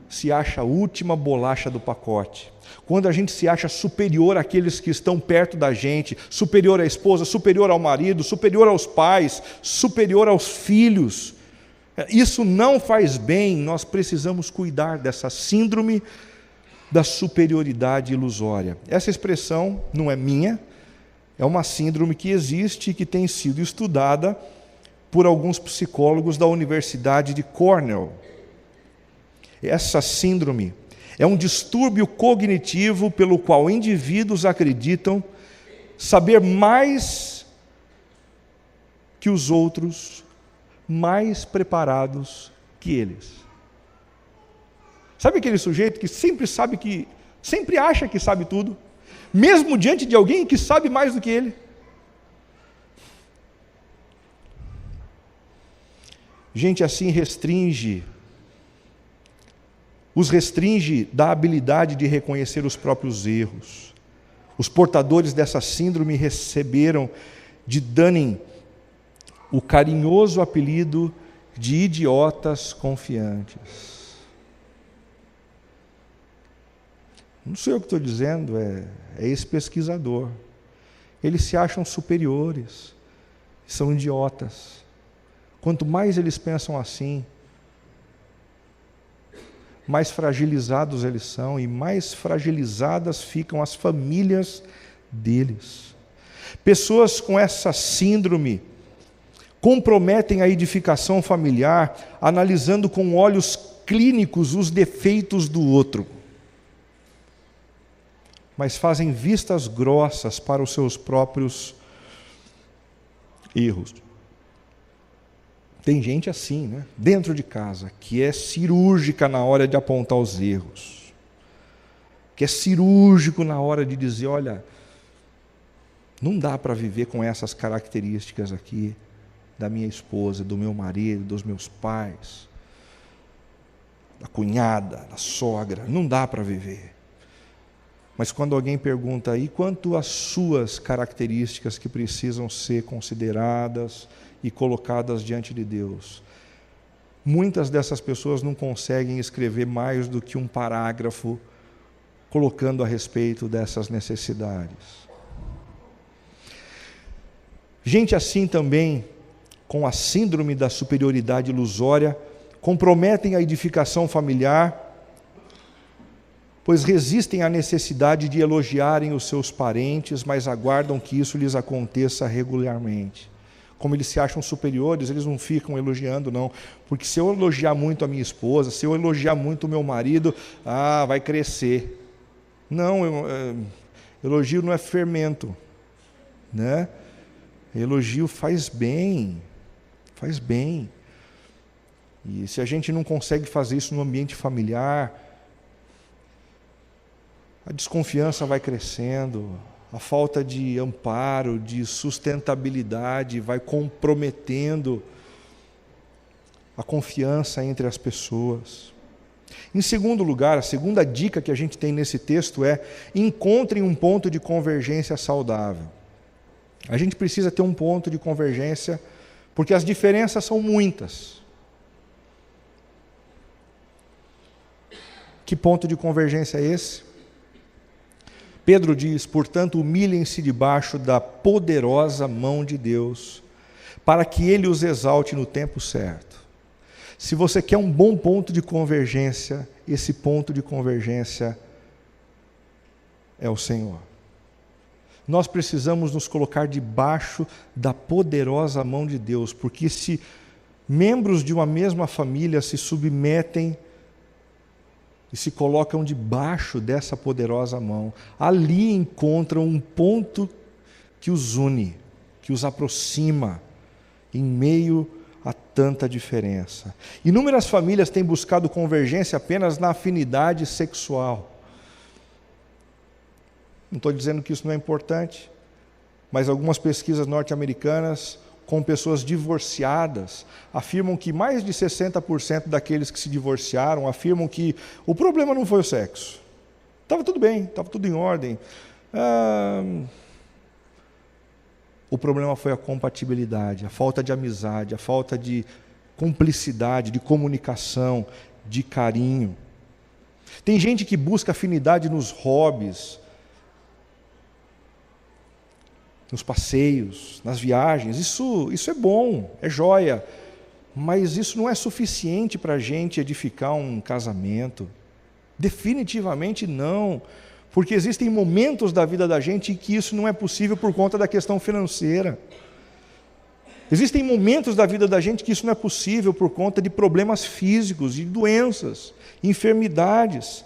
se acha a última bolacha do pacote. Quando a gente se acha superior àqueles que estão perto da gente, superior à esposa, superior ao marido, superior aos pais, superior aos filhos. Isso não faz bem, nós precisamos cuidar dessa síndrome da superioridade ilusória. Essa expressão não é minha, é uma síndrome que existe e que tem sido estudada por alguns psicólogos da Universidade de Cornell. Essa síndrome é um distúrbio cognitivo pelo qual indivíduos acreditam saber mais que os outros, mais preparados que eles. Sabe aquele sujeito que sempre acha que sabe tudo, mesmo diante de alguém que sabe mais do que ele? Gente assim os restringe da habilidade de reconhecer os próprios erros. Os portadores dessa síndrome receberam de Dunning o carinhoso apelido de idiotas confiantes. Não sou eu que estou dizendo, é esse pesquisador. Eles se acham superiores, são idiotas. Quanto mais eles pensam assim, mais fragilizados eles são e mais fragilizadas ficam as famílias deles. Pessoas com essa síndrome comprometem a edificação familiar, analisando com olhos clínicos os defeitos do outro, mas fazem vistas grossas para os seus próprios erros. Tem gente assim, né? Dentro de casa, que é cirúrgica na hora de apontar os erros, que é cirúrgico na hora de dizer, olha, não dá para viver com essas características aqui da minha esposa, do meu marido, dos meus pais, da cunhada, da sogra, não dá para viver. Mas quando alguém pergunta, e quanto às suas características que precisam ser consideradas e colocadas diante de Deus, muitas dessas pessoas não conseguem escrever mais do que um parágrafo colocando a respeito dessas necessidades. Gente assim também, com a síndrome da superioridade ilusória, comprometem a edificação familiar, pois resistem à necessidade de elogiarem os seus parentes, mas aguardam que isso lhes aconteça regularmente. Como eles se acham superiores, eles não ficam elogiando, não. Porque se eu elogiar muito a minha esposa, se eu elogiar muito o meu marido, vai crescer. Não, elogio não é fermento, né? Elogio faz bem, faz bem. E se a gente não consegue fazer isso no ambiente familiar, a desconfiança vai crescendo, a falta de amparo, de sustentabilidade vai comprometendo a confiança entre as pessoas. Em segundo lugar, a segunda dica que a gente tem nesse texto é: encontrem um ponto de convergência saudável. A gente precisa ter um ponto de convergência, porque as diferenças são muitas. Que ponto de convergência é esse? Pedro diz, portanto, humilhem-se debaixo da poderosa mão de Deus, para que Ele os exalte no tempo certo. Se você quer um bom ponto de convergência, esse ponto de convergência é o Senhor. Nós precisamos nos colocar debaixo da poderosa mão de Deus, porque se membros de uma mesma família se submetem e se colocam debaixo dessa poderosa mão, ali encontram um ponto que os une, que os aproxima, em meio a tanta diferença. Inúmeras famílias têm buscado convergência apenas na afinidade sexual. Não estou dizendo que isso não é importante, mas algumas pesquisas norte-americanas com pessoas divorciadas afirmam que mais de 60% daqueles que se divorciaram afirmam que o problema não foi o sexo. Estava tudo bem, estava tudo em ordem. O problema foi a compatibilidade, a falta de amizade, a falta de cumplicidade, de comunicação, de carinho. Tem gente que busca afinidade nos hobbies, nos passeios, nas viagens. Isso é bom, é joia, mas isso não é suficiente para a gente edificar um casamento. Definitivamente não, porque existem momentos da vida da gente em que isso não é possível por conta da questão financeira. Existem momentos da vida da gente que isso não é possível por conta de problemas físicos, de doenças, enfermidades.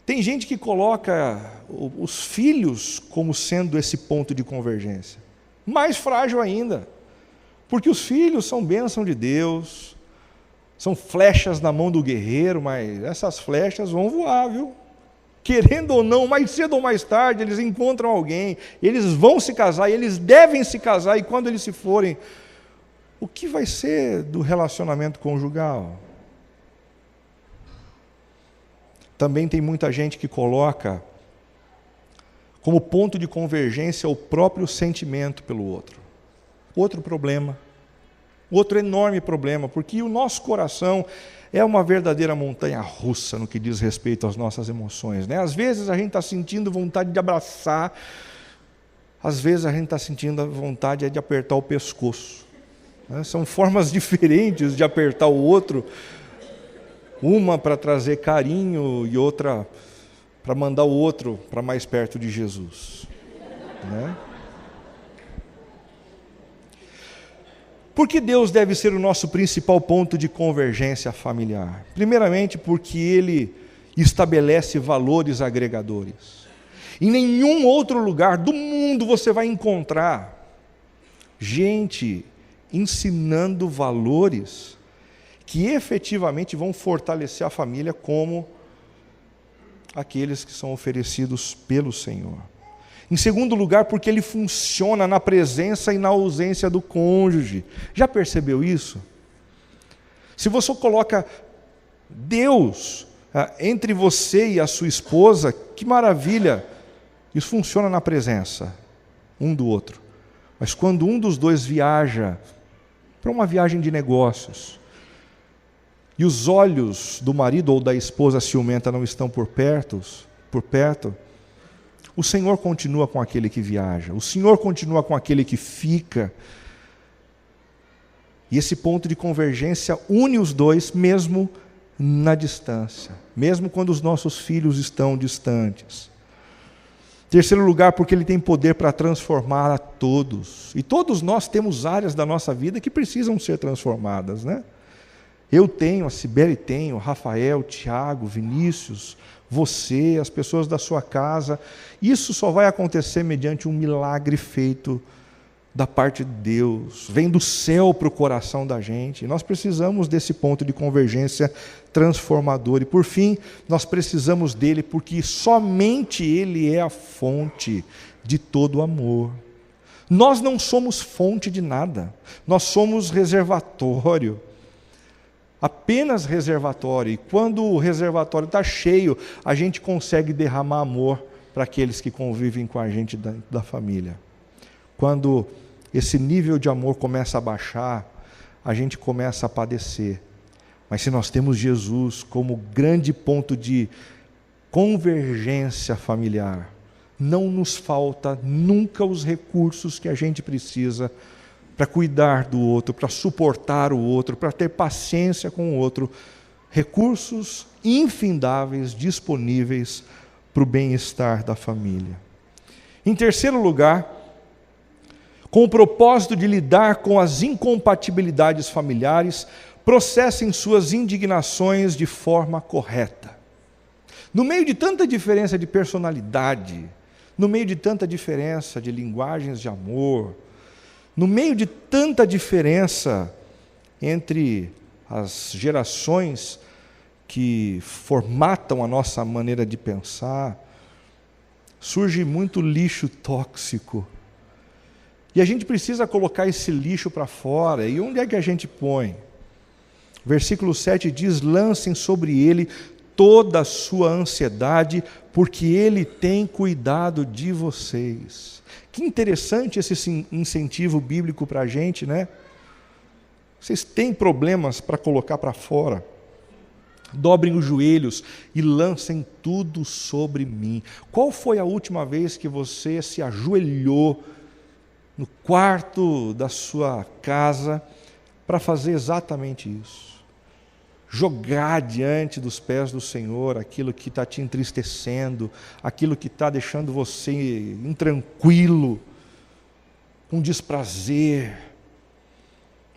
Tem gente que coloca os filhos como sendo esse ponto de convergência. Mais frágil ainda, porque os filhos são bênção de Deus, são flechas na mão do guerreiro, mas essas flechas vão voar, viu? Querendo ou não, mais cedo ou mais tarde, eles encontram alguém, eles vão se casar, e eles devem se casar, e quando eles se forem, o que vai ser do relacionamento conjugal? Também tem muita gente que coloca como ponto de convergência o próprio sentimento pelo outro. Outro problema, outro enorme problema, porque o nosso coração é uma verdadeira montanha-russa no que diz respeito às nossas emoções, né? Às vezes a gente está sentindo vontade de abraçar, às vezes a gente está sentindo a vontade de apertar o pescoço, né? São formas diferentes de apertar o outro, uma para trazer carinho e outra para mandar o outro para mais perto de Jesus, né? Por que Deus deve ser o nosso principal ponto de convergência familiar? Primeiramente, porque Ele estabelece valores agregadores. Em nenhum outro lugar do mundo você vai encontrar gente ensinando valores que efetivamente vão fortalecer a família como aqueles que são oferecidos pelo Senhor. Em segundo lugar, porque ele funciona na presença e na ausência do cônjuge. Já percebeu isso? Se você coloca Deus entre você e a sua esposa, que maravilha! Isso funciona na presença um do outro. Mas quando um dos dois viaja para uma viagem de negócios, e os olhos do marido ou da esposa ciumenta não estão por perto, o Senhor continua com aquele que viaja, o Senhor continua com aquele que fica. E esse ponto de convergência une os dois, mesmo na distância, mesmo quando os nossos filhos estão distantes. Terceiro lugar, porque ele tem poder para transformar a todos. E todos nós temos áreas da nossa vida que precisam ser transformadas, né? Eu tenho, a Cibele tem, o Rafael, o Tiago, Vinícius, você, as pessoas da sua casa. Isso só vai acontecer mediante um milagre feito da parte de Deus. Vem do céu para o coração da gente. E nós precisamos desse ponto de convergência transformador. E por fim, nós precisamos dele porque somente ele é a fonte de todo amor. Nós não somos fonte de nada. Nós somos reservatório. Apenas reservatório, e quando o reservatório está cheio, a gente consegue derramar amor para aqueles que convivem com a gente da família. Quando esse nível de amor começa a baixar, a gente começa a padecer. Mas se nós temos Jesus como grande ponto de convergência familiar, não nos falta nunca os recursos que a gente precisa para cuidar do outro, para suportar o outro, para ter paciência com o outro. Recursos infindáveis disponíveis para o bem-estar da família. Em terceiro lugar, com o propósito de lidar com as incompatibilidades familiares, processem suas indignações de forma correta. No meio de tanta diferença de personalidade, no meio de tanta diferença de linguagens de amor, no meio de tanta diferença entre as gerações que formatam a nossa maneira de pensar, surge muito lixo tóxico. E a gente precisa colocar esse lixo para fora. E onde é que a gente põe? Versículo 7 diz: lancem sobre ele toda a sua ansiedade, porque ele tem cuidado de vocês. Que interessante esse incentivo bíblico para a gente, né? Vocês têm problemas para colocar para fora. Dobrem os joelhos e lancem tudo sobre mim. Qual foi a última vez que você se ajoelhou no quarto da sua casa para fazer exatamente isso? Jogar diante dos pés do Senhor aquilo que está te entristecendo, aquilo que está deixando você intranquilo, com desprazer.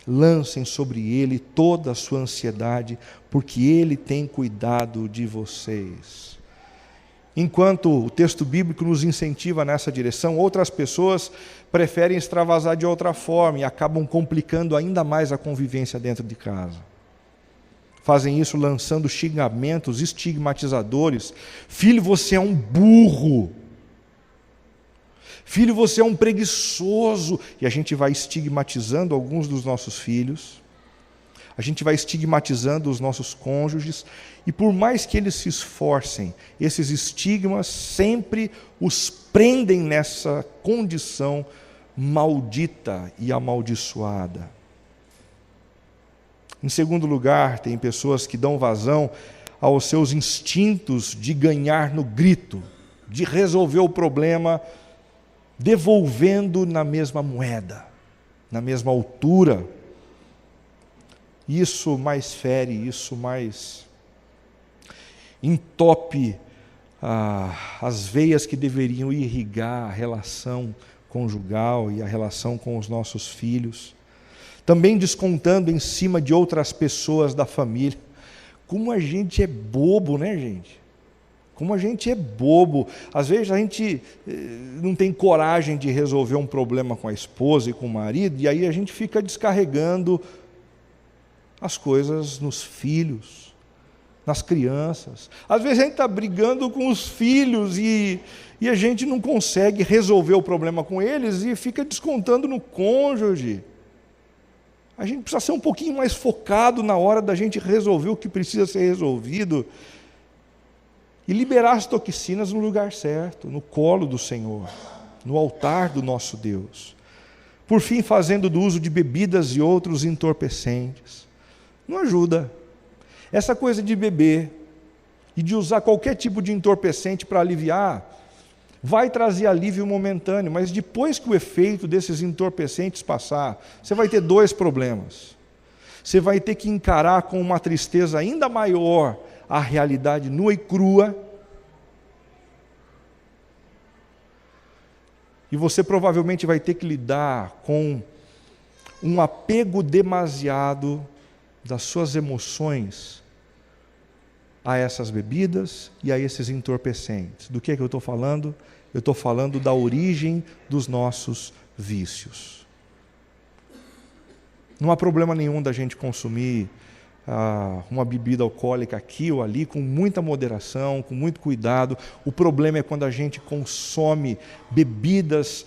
Lancem sobre Ele toda a sua ansiedade, porque Ele tem cuidado de vocês. Enquanto o texto bíblico nos incentiva nessa direção, outras pessoas preferem extravasar de outra forma e acabam complicando ainda mais a convivência dentro de casa. Fazem isso lançando xingamentos estigmatizadores. Filho, você é um burro. Filho, você é um preguiçoso. E a gente vai estigmatizando alguns dos nossos filhos. A gente vai estigmatizando os nossos cônjuges. E por mais que eles se esforcem, esses estigmas sempre os prendem nessa condição maldita e amaldiçoada. Em segundo lugar, tem pessoas que dão vazão aos seus instintos de ganhar no grito, de resolver o problema devolvendo na mesma moeda, na mesma altura. Isso mais fere, isso mais entope as veias que deveriam irrigar a relação conjugal e a relação com os nossos filhos. Também descontando em cima de outras pessoas da família. Como a gente é bobo, né, gente? Como a gente é bobo. Às vezes a gente não tem coragem de resolver um problema com a esposa e com o marido, e aí a gente fica descarregando as coisas nos filhos, nas crianças. Às vezes a gente está brigando com os filhos e a gente não consegue resolver o problema com eles e fica descontando no cônjuge. A gente precisa ser um pouquinho mais focado na hora da gente resolver o que precisa ser resolvido e liberar as toxinas no lugar certo, no colo do Senhor, no altar do nosso Deus. Por fim, fazendo do uso de bebidas e outros entorpecentes. Não ajuda. Essa coisa de beber e de usar qualquer tipo de entorpecente para aliviar, vai trazer alívio momentâneo, mas depois que o efeito desses entorpecentes passar, você vai ter dois problemas. Você vai ter que encarar com uma tristeza ainda maior a realidade nua e crua, e você provavelmente vai ter que lidar com um apego demasiado das suas emoções a essas bebidas e a esses entorpecentes. Do que é que eu estou falando? Eu estou falando da origem dos nossos vícios. Não há problema nenhum da gente consumir uma bebida alcoólica aqui ou ali, com muita moderação, com muito cuidado. O problema é quando a gente consome bebidas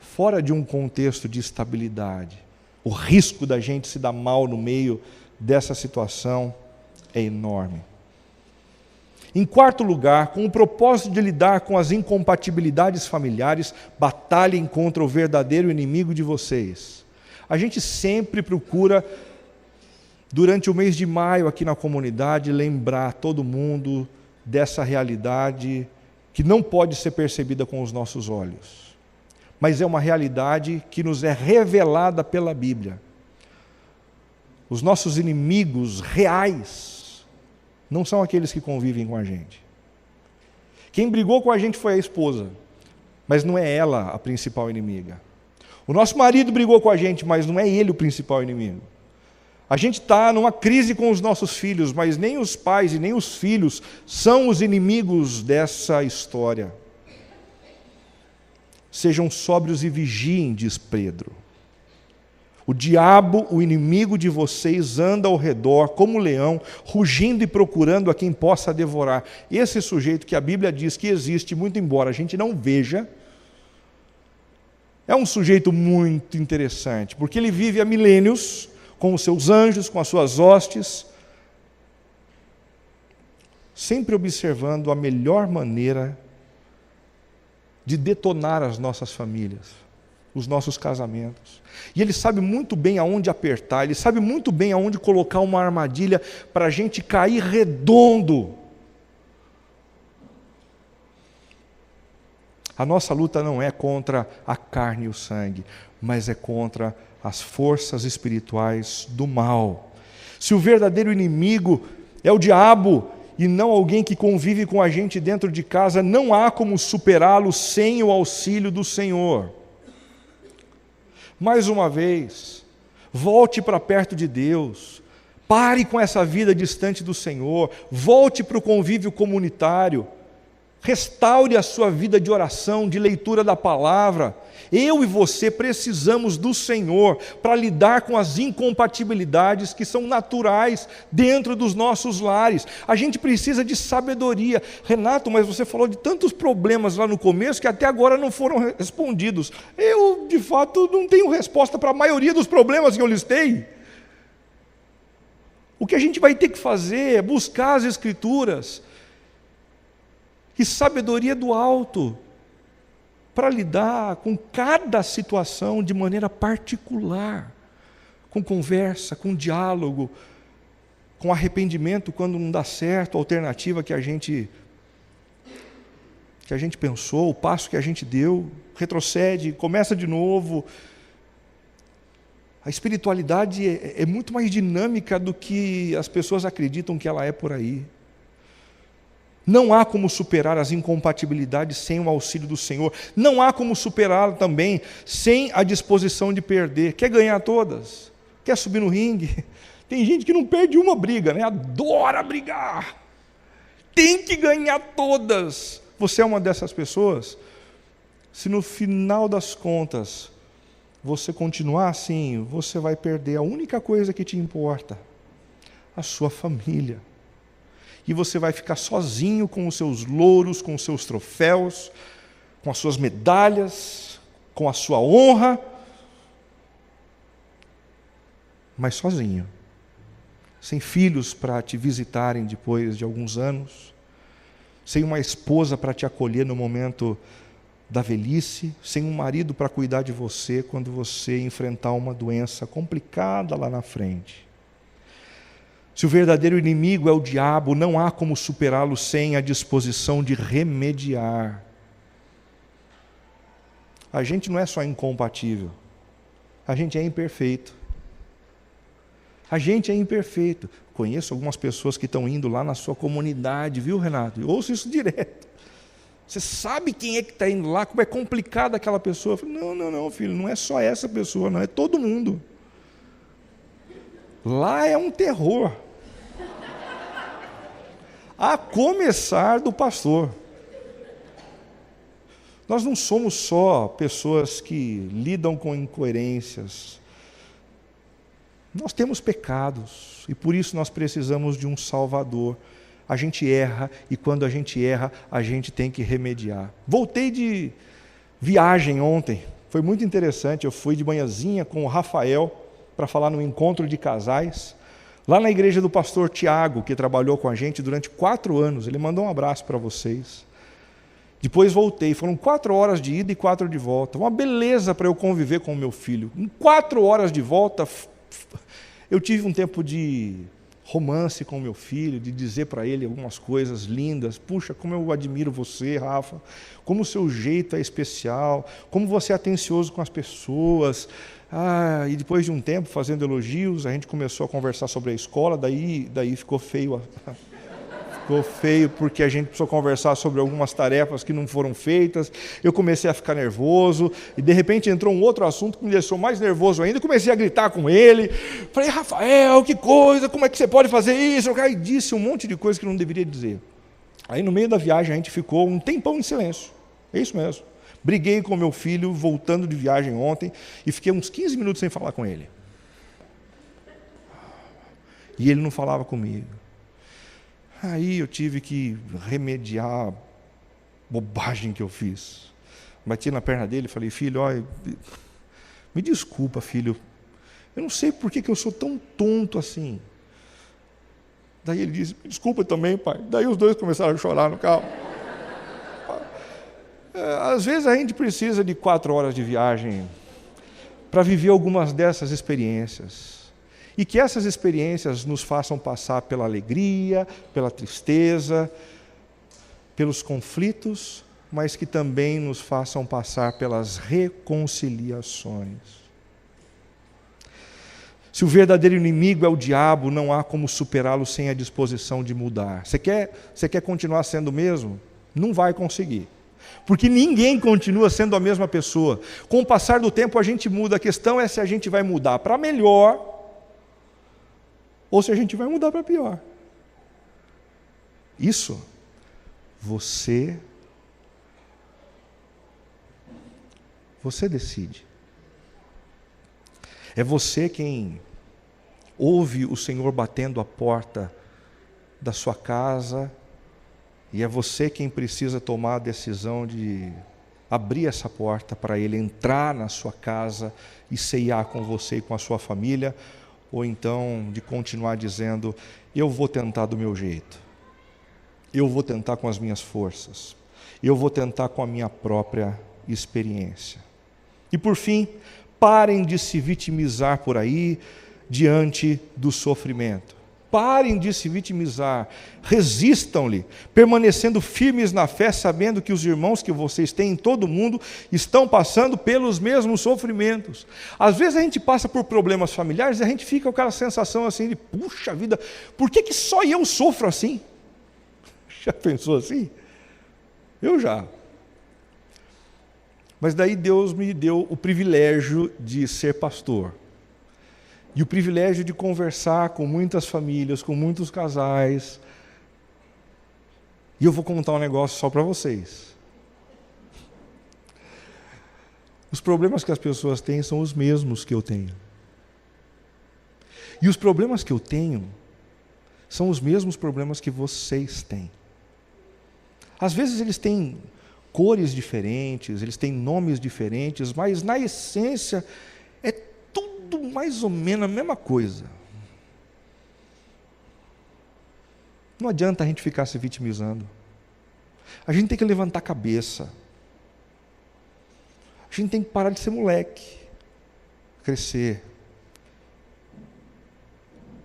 fora de um contexto de estabilidade. O risco da gente se dar mal no meio dessa situação é enorme. Em quarto lugar, com o propósito de lidar com as incompatibilidades familiares, batalhem contra o verdadeiro inimigo de vocês. A gente sempre procura, durante o mês de maio aqui na comunidade, lembrar todo mundo dessa realidade que não pode ser percebida com os nossos olhos, mas é uma realidade que nos é revelada pela Bíblia. Os nossos inimigos reais não são aqueles que convivem com a gente. Quem brigou com a gente foi a esposa, mas não é ela a principal inimiga. O nosso marido brigou com a gente, mas não é ele o principal inimigo. A gente está numa crise com os nossos filhos, mas nem os pais e nem os filhos são os inimigos dessa história. Sejam sóbrios e vigiem, diz Pedro. O diabo, o inimigo de vocês, anda ao redor como um leão, rugindo e procurando a quem possa devorar. Esse sujeito que a Bíblia diz que existe, muito embora a gente não veja, é um sujeito muito interessante, porque ele vive há milênios, com os seus anjos, com as suas hostes, sempre observando a melhor maneira de detonar as nossas famílias, os nossos casamentos. E ele sabe muito bem aonde apertar, ele sabe muito bem aonde colocar uma armadilha para a gente cair redondo. A nossa luta não é contra a carne e o sangue, mas é contra as forças espirituais do mal. Se o verdadeiro inimigo é o diabo e não alguém que convive com a gente dentro de casa, não há como superá-lo sem o auxílio do Senhor. Mais uma vez, volte para perto de Deus, pare com essa vida distante do Senhor, volte para o convívio comunitário, restaure a sua vida de oração, de leitura da palavra. Eu e você precisamos do Senhor para lidar com as incompatibilidades que são naturais dentro dos nossos lares. A gente precisa de sabedoria. Renato, mas você falou de tantos problemas lá no começo que até agora não foram respondidos. Eu, de fato, não tenho resposta para a maioria dos problemas que eu listei. O que a gente vai ter que fazer é buscar as Escrituras e sabedoria do alto para lidar com cada situação de maneira particular, com conversa, com diálogo, com arrependimento quando não dá certo, a alternativa que a gente pensou, o passo que a gente deu, retrocede, começa de novo. A espiritualidade é muito mais dinâmica do que as pessoas acreditam que ela é por aí. Não há como superar as incompatibilidades sem o auxílio do Senhor. Não há como superá-la também sem a disposição de perder. Quer ganhar todas? Quer subir no ringue? Tem gente que não perde uma briga, né? Adora brigar. tem que ganhar todas. Você é uma dessas pessoas? Se no final das contas você continuar assim, você vai perder a única coisa que te importa, a sua família. E você vai ficar sozinho com os seus louros, com os seus troféus, com as suas medalhas, com a sua honra, mas sozinho, sem filhos para te visitarem depois de alguns anos, sem uma esposa para te acolher no momento da velhice, sem um marido para cuidar de você quando você enfrentar uma doença complicada lá na frente. Se o verdadeiro inimigo é o diabo, não há como superá-lo sem a disposição de remediar. A gente não é só incompatível, a gente é imperfeito. A gente é imperfeito. Conheço algumas pessoas que estão indo lá na sua comunidade, viu, Renato? Eu ouço isso direto. Você sabe quem é que está indo lá, como é complicada aquela pessoa. Eu falo, não, filho, não é só essa pessoa, não, é todo mundo. Lá é um terror. A começar do pastor. Nós não somos só pessoas que lidam com incoerências. Nós temos pecados e por isso nós precisamos de um Salvador. A gente erra e quando a gente erra, a gente tem que remediar. Voltei de viagem ontem, foi muito interessante. Eu fui de manhãzinha com o Rafael para falar no encontro de casais, lá na igreja do pastor Tiago, que trabalhou com a gente durante 4 anos. Ele mandou um abraço para vocês. Depois voltei, foram 4 horas de ida e 4 de volta. Uma beleza para eu conviver com o meu filho. Em 4 horas de volta, eu tive um tempo de romance com meu filho, de dizer para ele algumas coisas lindas. Puxa, como eu admiro você, Rafa, como o seu jeito é especial, como você é atencioso com as pessoas. E depois de um tempo fazendo elogios, a gente começou a conversar sobre a escola, daí ficou feio. Ficou feio porque a gente precisou conversar sobre algumas tarefas que não foram feitas. Eu comecei a ficar nervoso e de repente entrou um outro assunto que me deixou mais nervoso ainda. Comecei a gritar com ele. Falei, Rafael, que coisa, como é que você pode fazer isso? E disse um monte de coisa que não deveria dizer. Aí no meio da viagem a gente ficou um tempão em silêncio. É isso mesmo. Briguei com meu filho voltando de viagem ontem e fiquei uns 15 minutos sem falar com ele. E ele não falava comigo. Aí eu tive que remediar a bobagem que eu fiz. Bati na perna dele e falei, filho, olha, me desculpa, filho, eu não sei por que eu sou tão tonto assim. Daí ele disse, me desculpa também, pai. Daí os dois começaram a chorar no carro. Às vezes a gente precisa de 4 horas de viagem para viver algumas dessas experiências. E que essas experiências nos façam passar pela alegria, pela tristeza, pelos conflitos, mas que também nos façam passar pelas reconciliações. Se o verdadeiro inimigo é o diabo, não há como superá-lo sem a disposição de mudar. Você quer continuar sendo o mesmo? Não vai conseguir. Porque ninguém continua sendo a mesma pessoa. Com o passar do tempo a gente muda. A questão é se a gente vai mudar para melhor ou se a gente vai mudar para pior. Isso, você decide. É você quem ouve o Senhor batendo a porta da sua casa, e é você quem precisa tomar a decisão de abrir essa porta para Ele entrar na sua casa e ceiar com você e com a sua família, ou então de continuar dizendo, eu vou tentar do meu jeito, eu vou tentar com as minhas forças, eu vou tentar com a minha própria experiência. E por fim, parem de se vitimizar por aí diante do sofrimento. Parem de se vitimizar, resistam-lhe, permanecendo firmes na fé, sabendo que os irmãos que vocês têm em todo o mundo estão passando pelos mesmos sofrimentos. Às vezes a gente passa por problemas familiares e a gente fica com aquela sensação assim de, puxa vida, por que só eu sofro assim? Já pensou assim? Eu já. Mas daí Deus me deu o privilégio de ser pastor. E o privilégio de conversar com muitas famílias, com muitos casais. E eu vou contar um negócio só para vocês. Os problemas que as pessoas têm são os mesmos que eu tenho. E os problemas que eu tenho são os mesmos problemas que vocês têm. Às vezes eles têm cores diferentes, eles têm nomes diferentes, mas na essência é tudo mais ou menos a mesma coisa. Não adianta a gente ficar se vitimizando. A gente tem que levantar a cabeça. A gente tem que parar de ser moleque, crescer,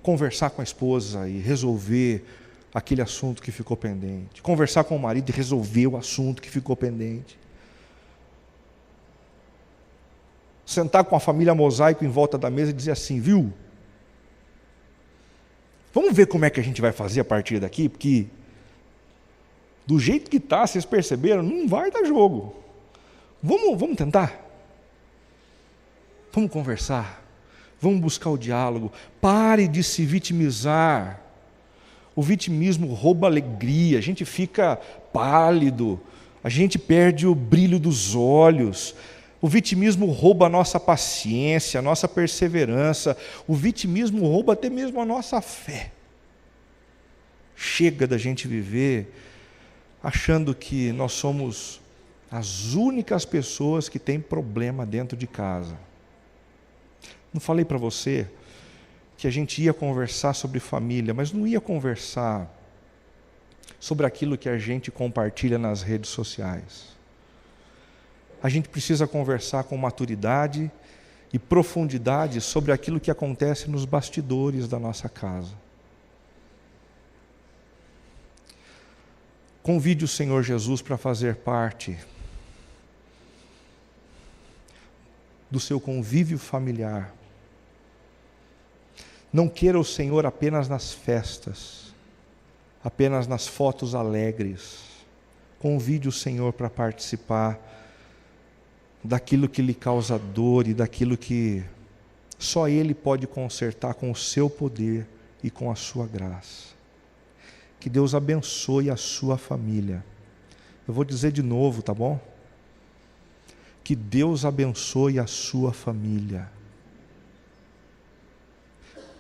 conversar com a esposa e resolver aquele assunto que ficou pendente, conversar com o marido e resolver o assunto que ficou pendente, sentar com a família Mosaico em volta da mesa e dizer assim, viu? Vamos ver como é que a gente vai fazer a partir daqui, porque do jeito que está, vocês perceberam, não vai dar jogo. Vamos tentar? Vamos conversar? Vamos buscar o diálogo? Pare de se vitimizar. O vitimismo rouba alegria, a gente fica pálido, a gente perde o brilho dos olhos. O vitimismo rouba a nossa paciência, a nossa perseverança. O vitimismo rouba até mesmo a nossa fé. Chega da gente viver achando que nós somos as únicas pessoas que têm problema dentro de casa. Não falei para você que a gente ia conversar sobre família, mas não ia conversar sobre aquilo que a gente compartilha nas redes sociais. A gente precisa conversar com maturidade e profundidade sobre aquilo que acontece nos bastidores da nossa casa. Convide o Senhor Jesus para fazer parte do seu convívio familiar. Não queira o Senhor apenas nas festas, apenas nas fotos alegres. Convide o Senhor para participar daquilo que lhe causa dor e daquilo que só Ele pode consertar com o seu poder e com a sua graça. Que Deus abençoe a sua família. Eu vou dizer de novo, tá bom? Que Deus abençoe a sua família.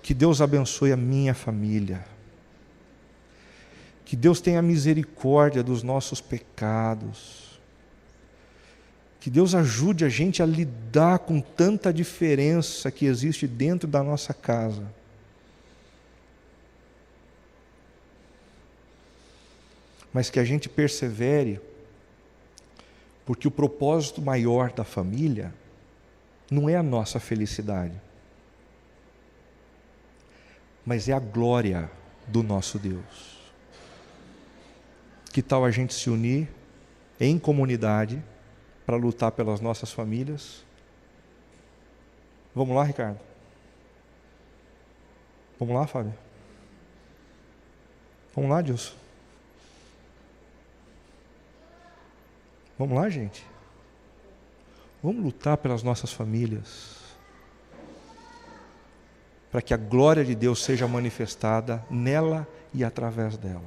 Que Deus abençoe a minha família. Que Deus tenha misericórdia dos nossos pecados. Que Deus ajude a gente a lidar com tanta diferença que existe dentro da nossa casa. Mas que a gente persevere, porque o propósito maior da família não é a nossa felicidade, mas é a glória do nosso Deus. Que tal a gente se unir em comunidade para lutar pelas nossas famílias? Vamos lá, Ricardo? Vamos lá, Fábio? Vamos lá, Dilson? Vamos lá, gente? Vamos lutar pelas nossas famílias, para que a glória de Deus seja manifestada nela e através dela.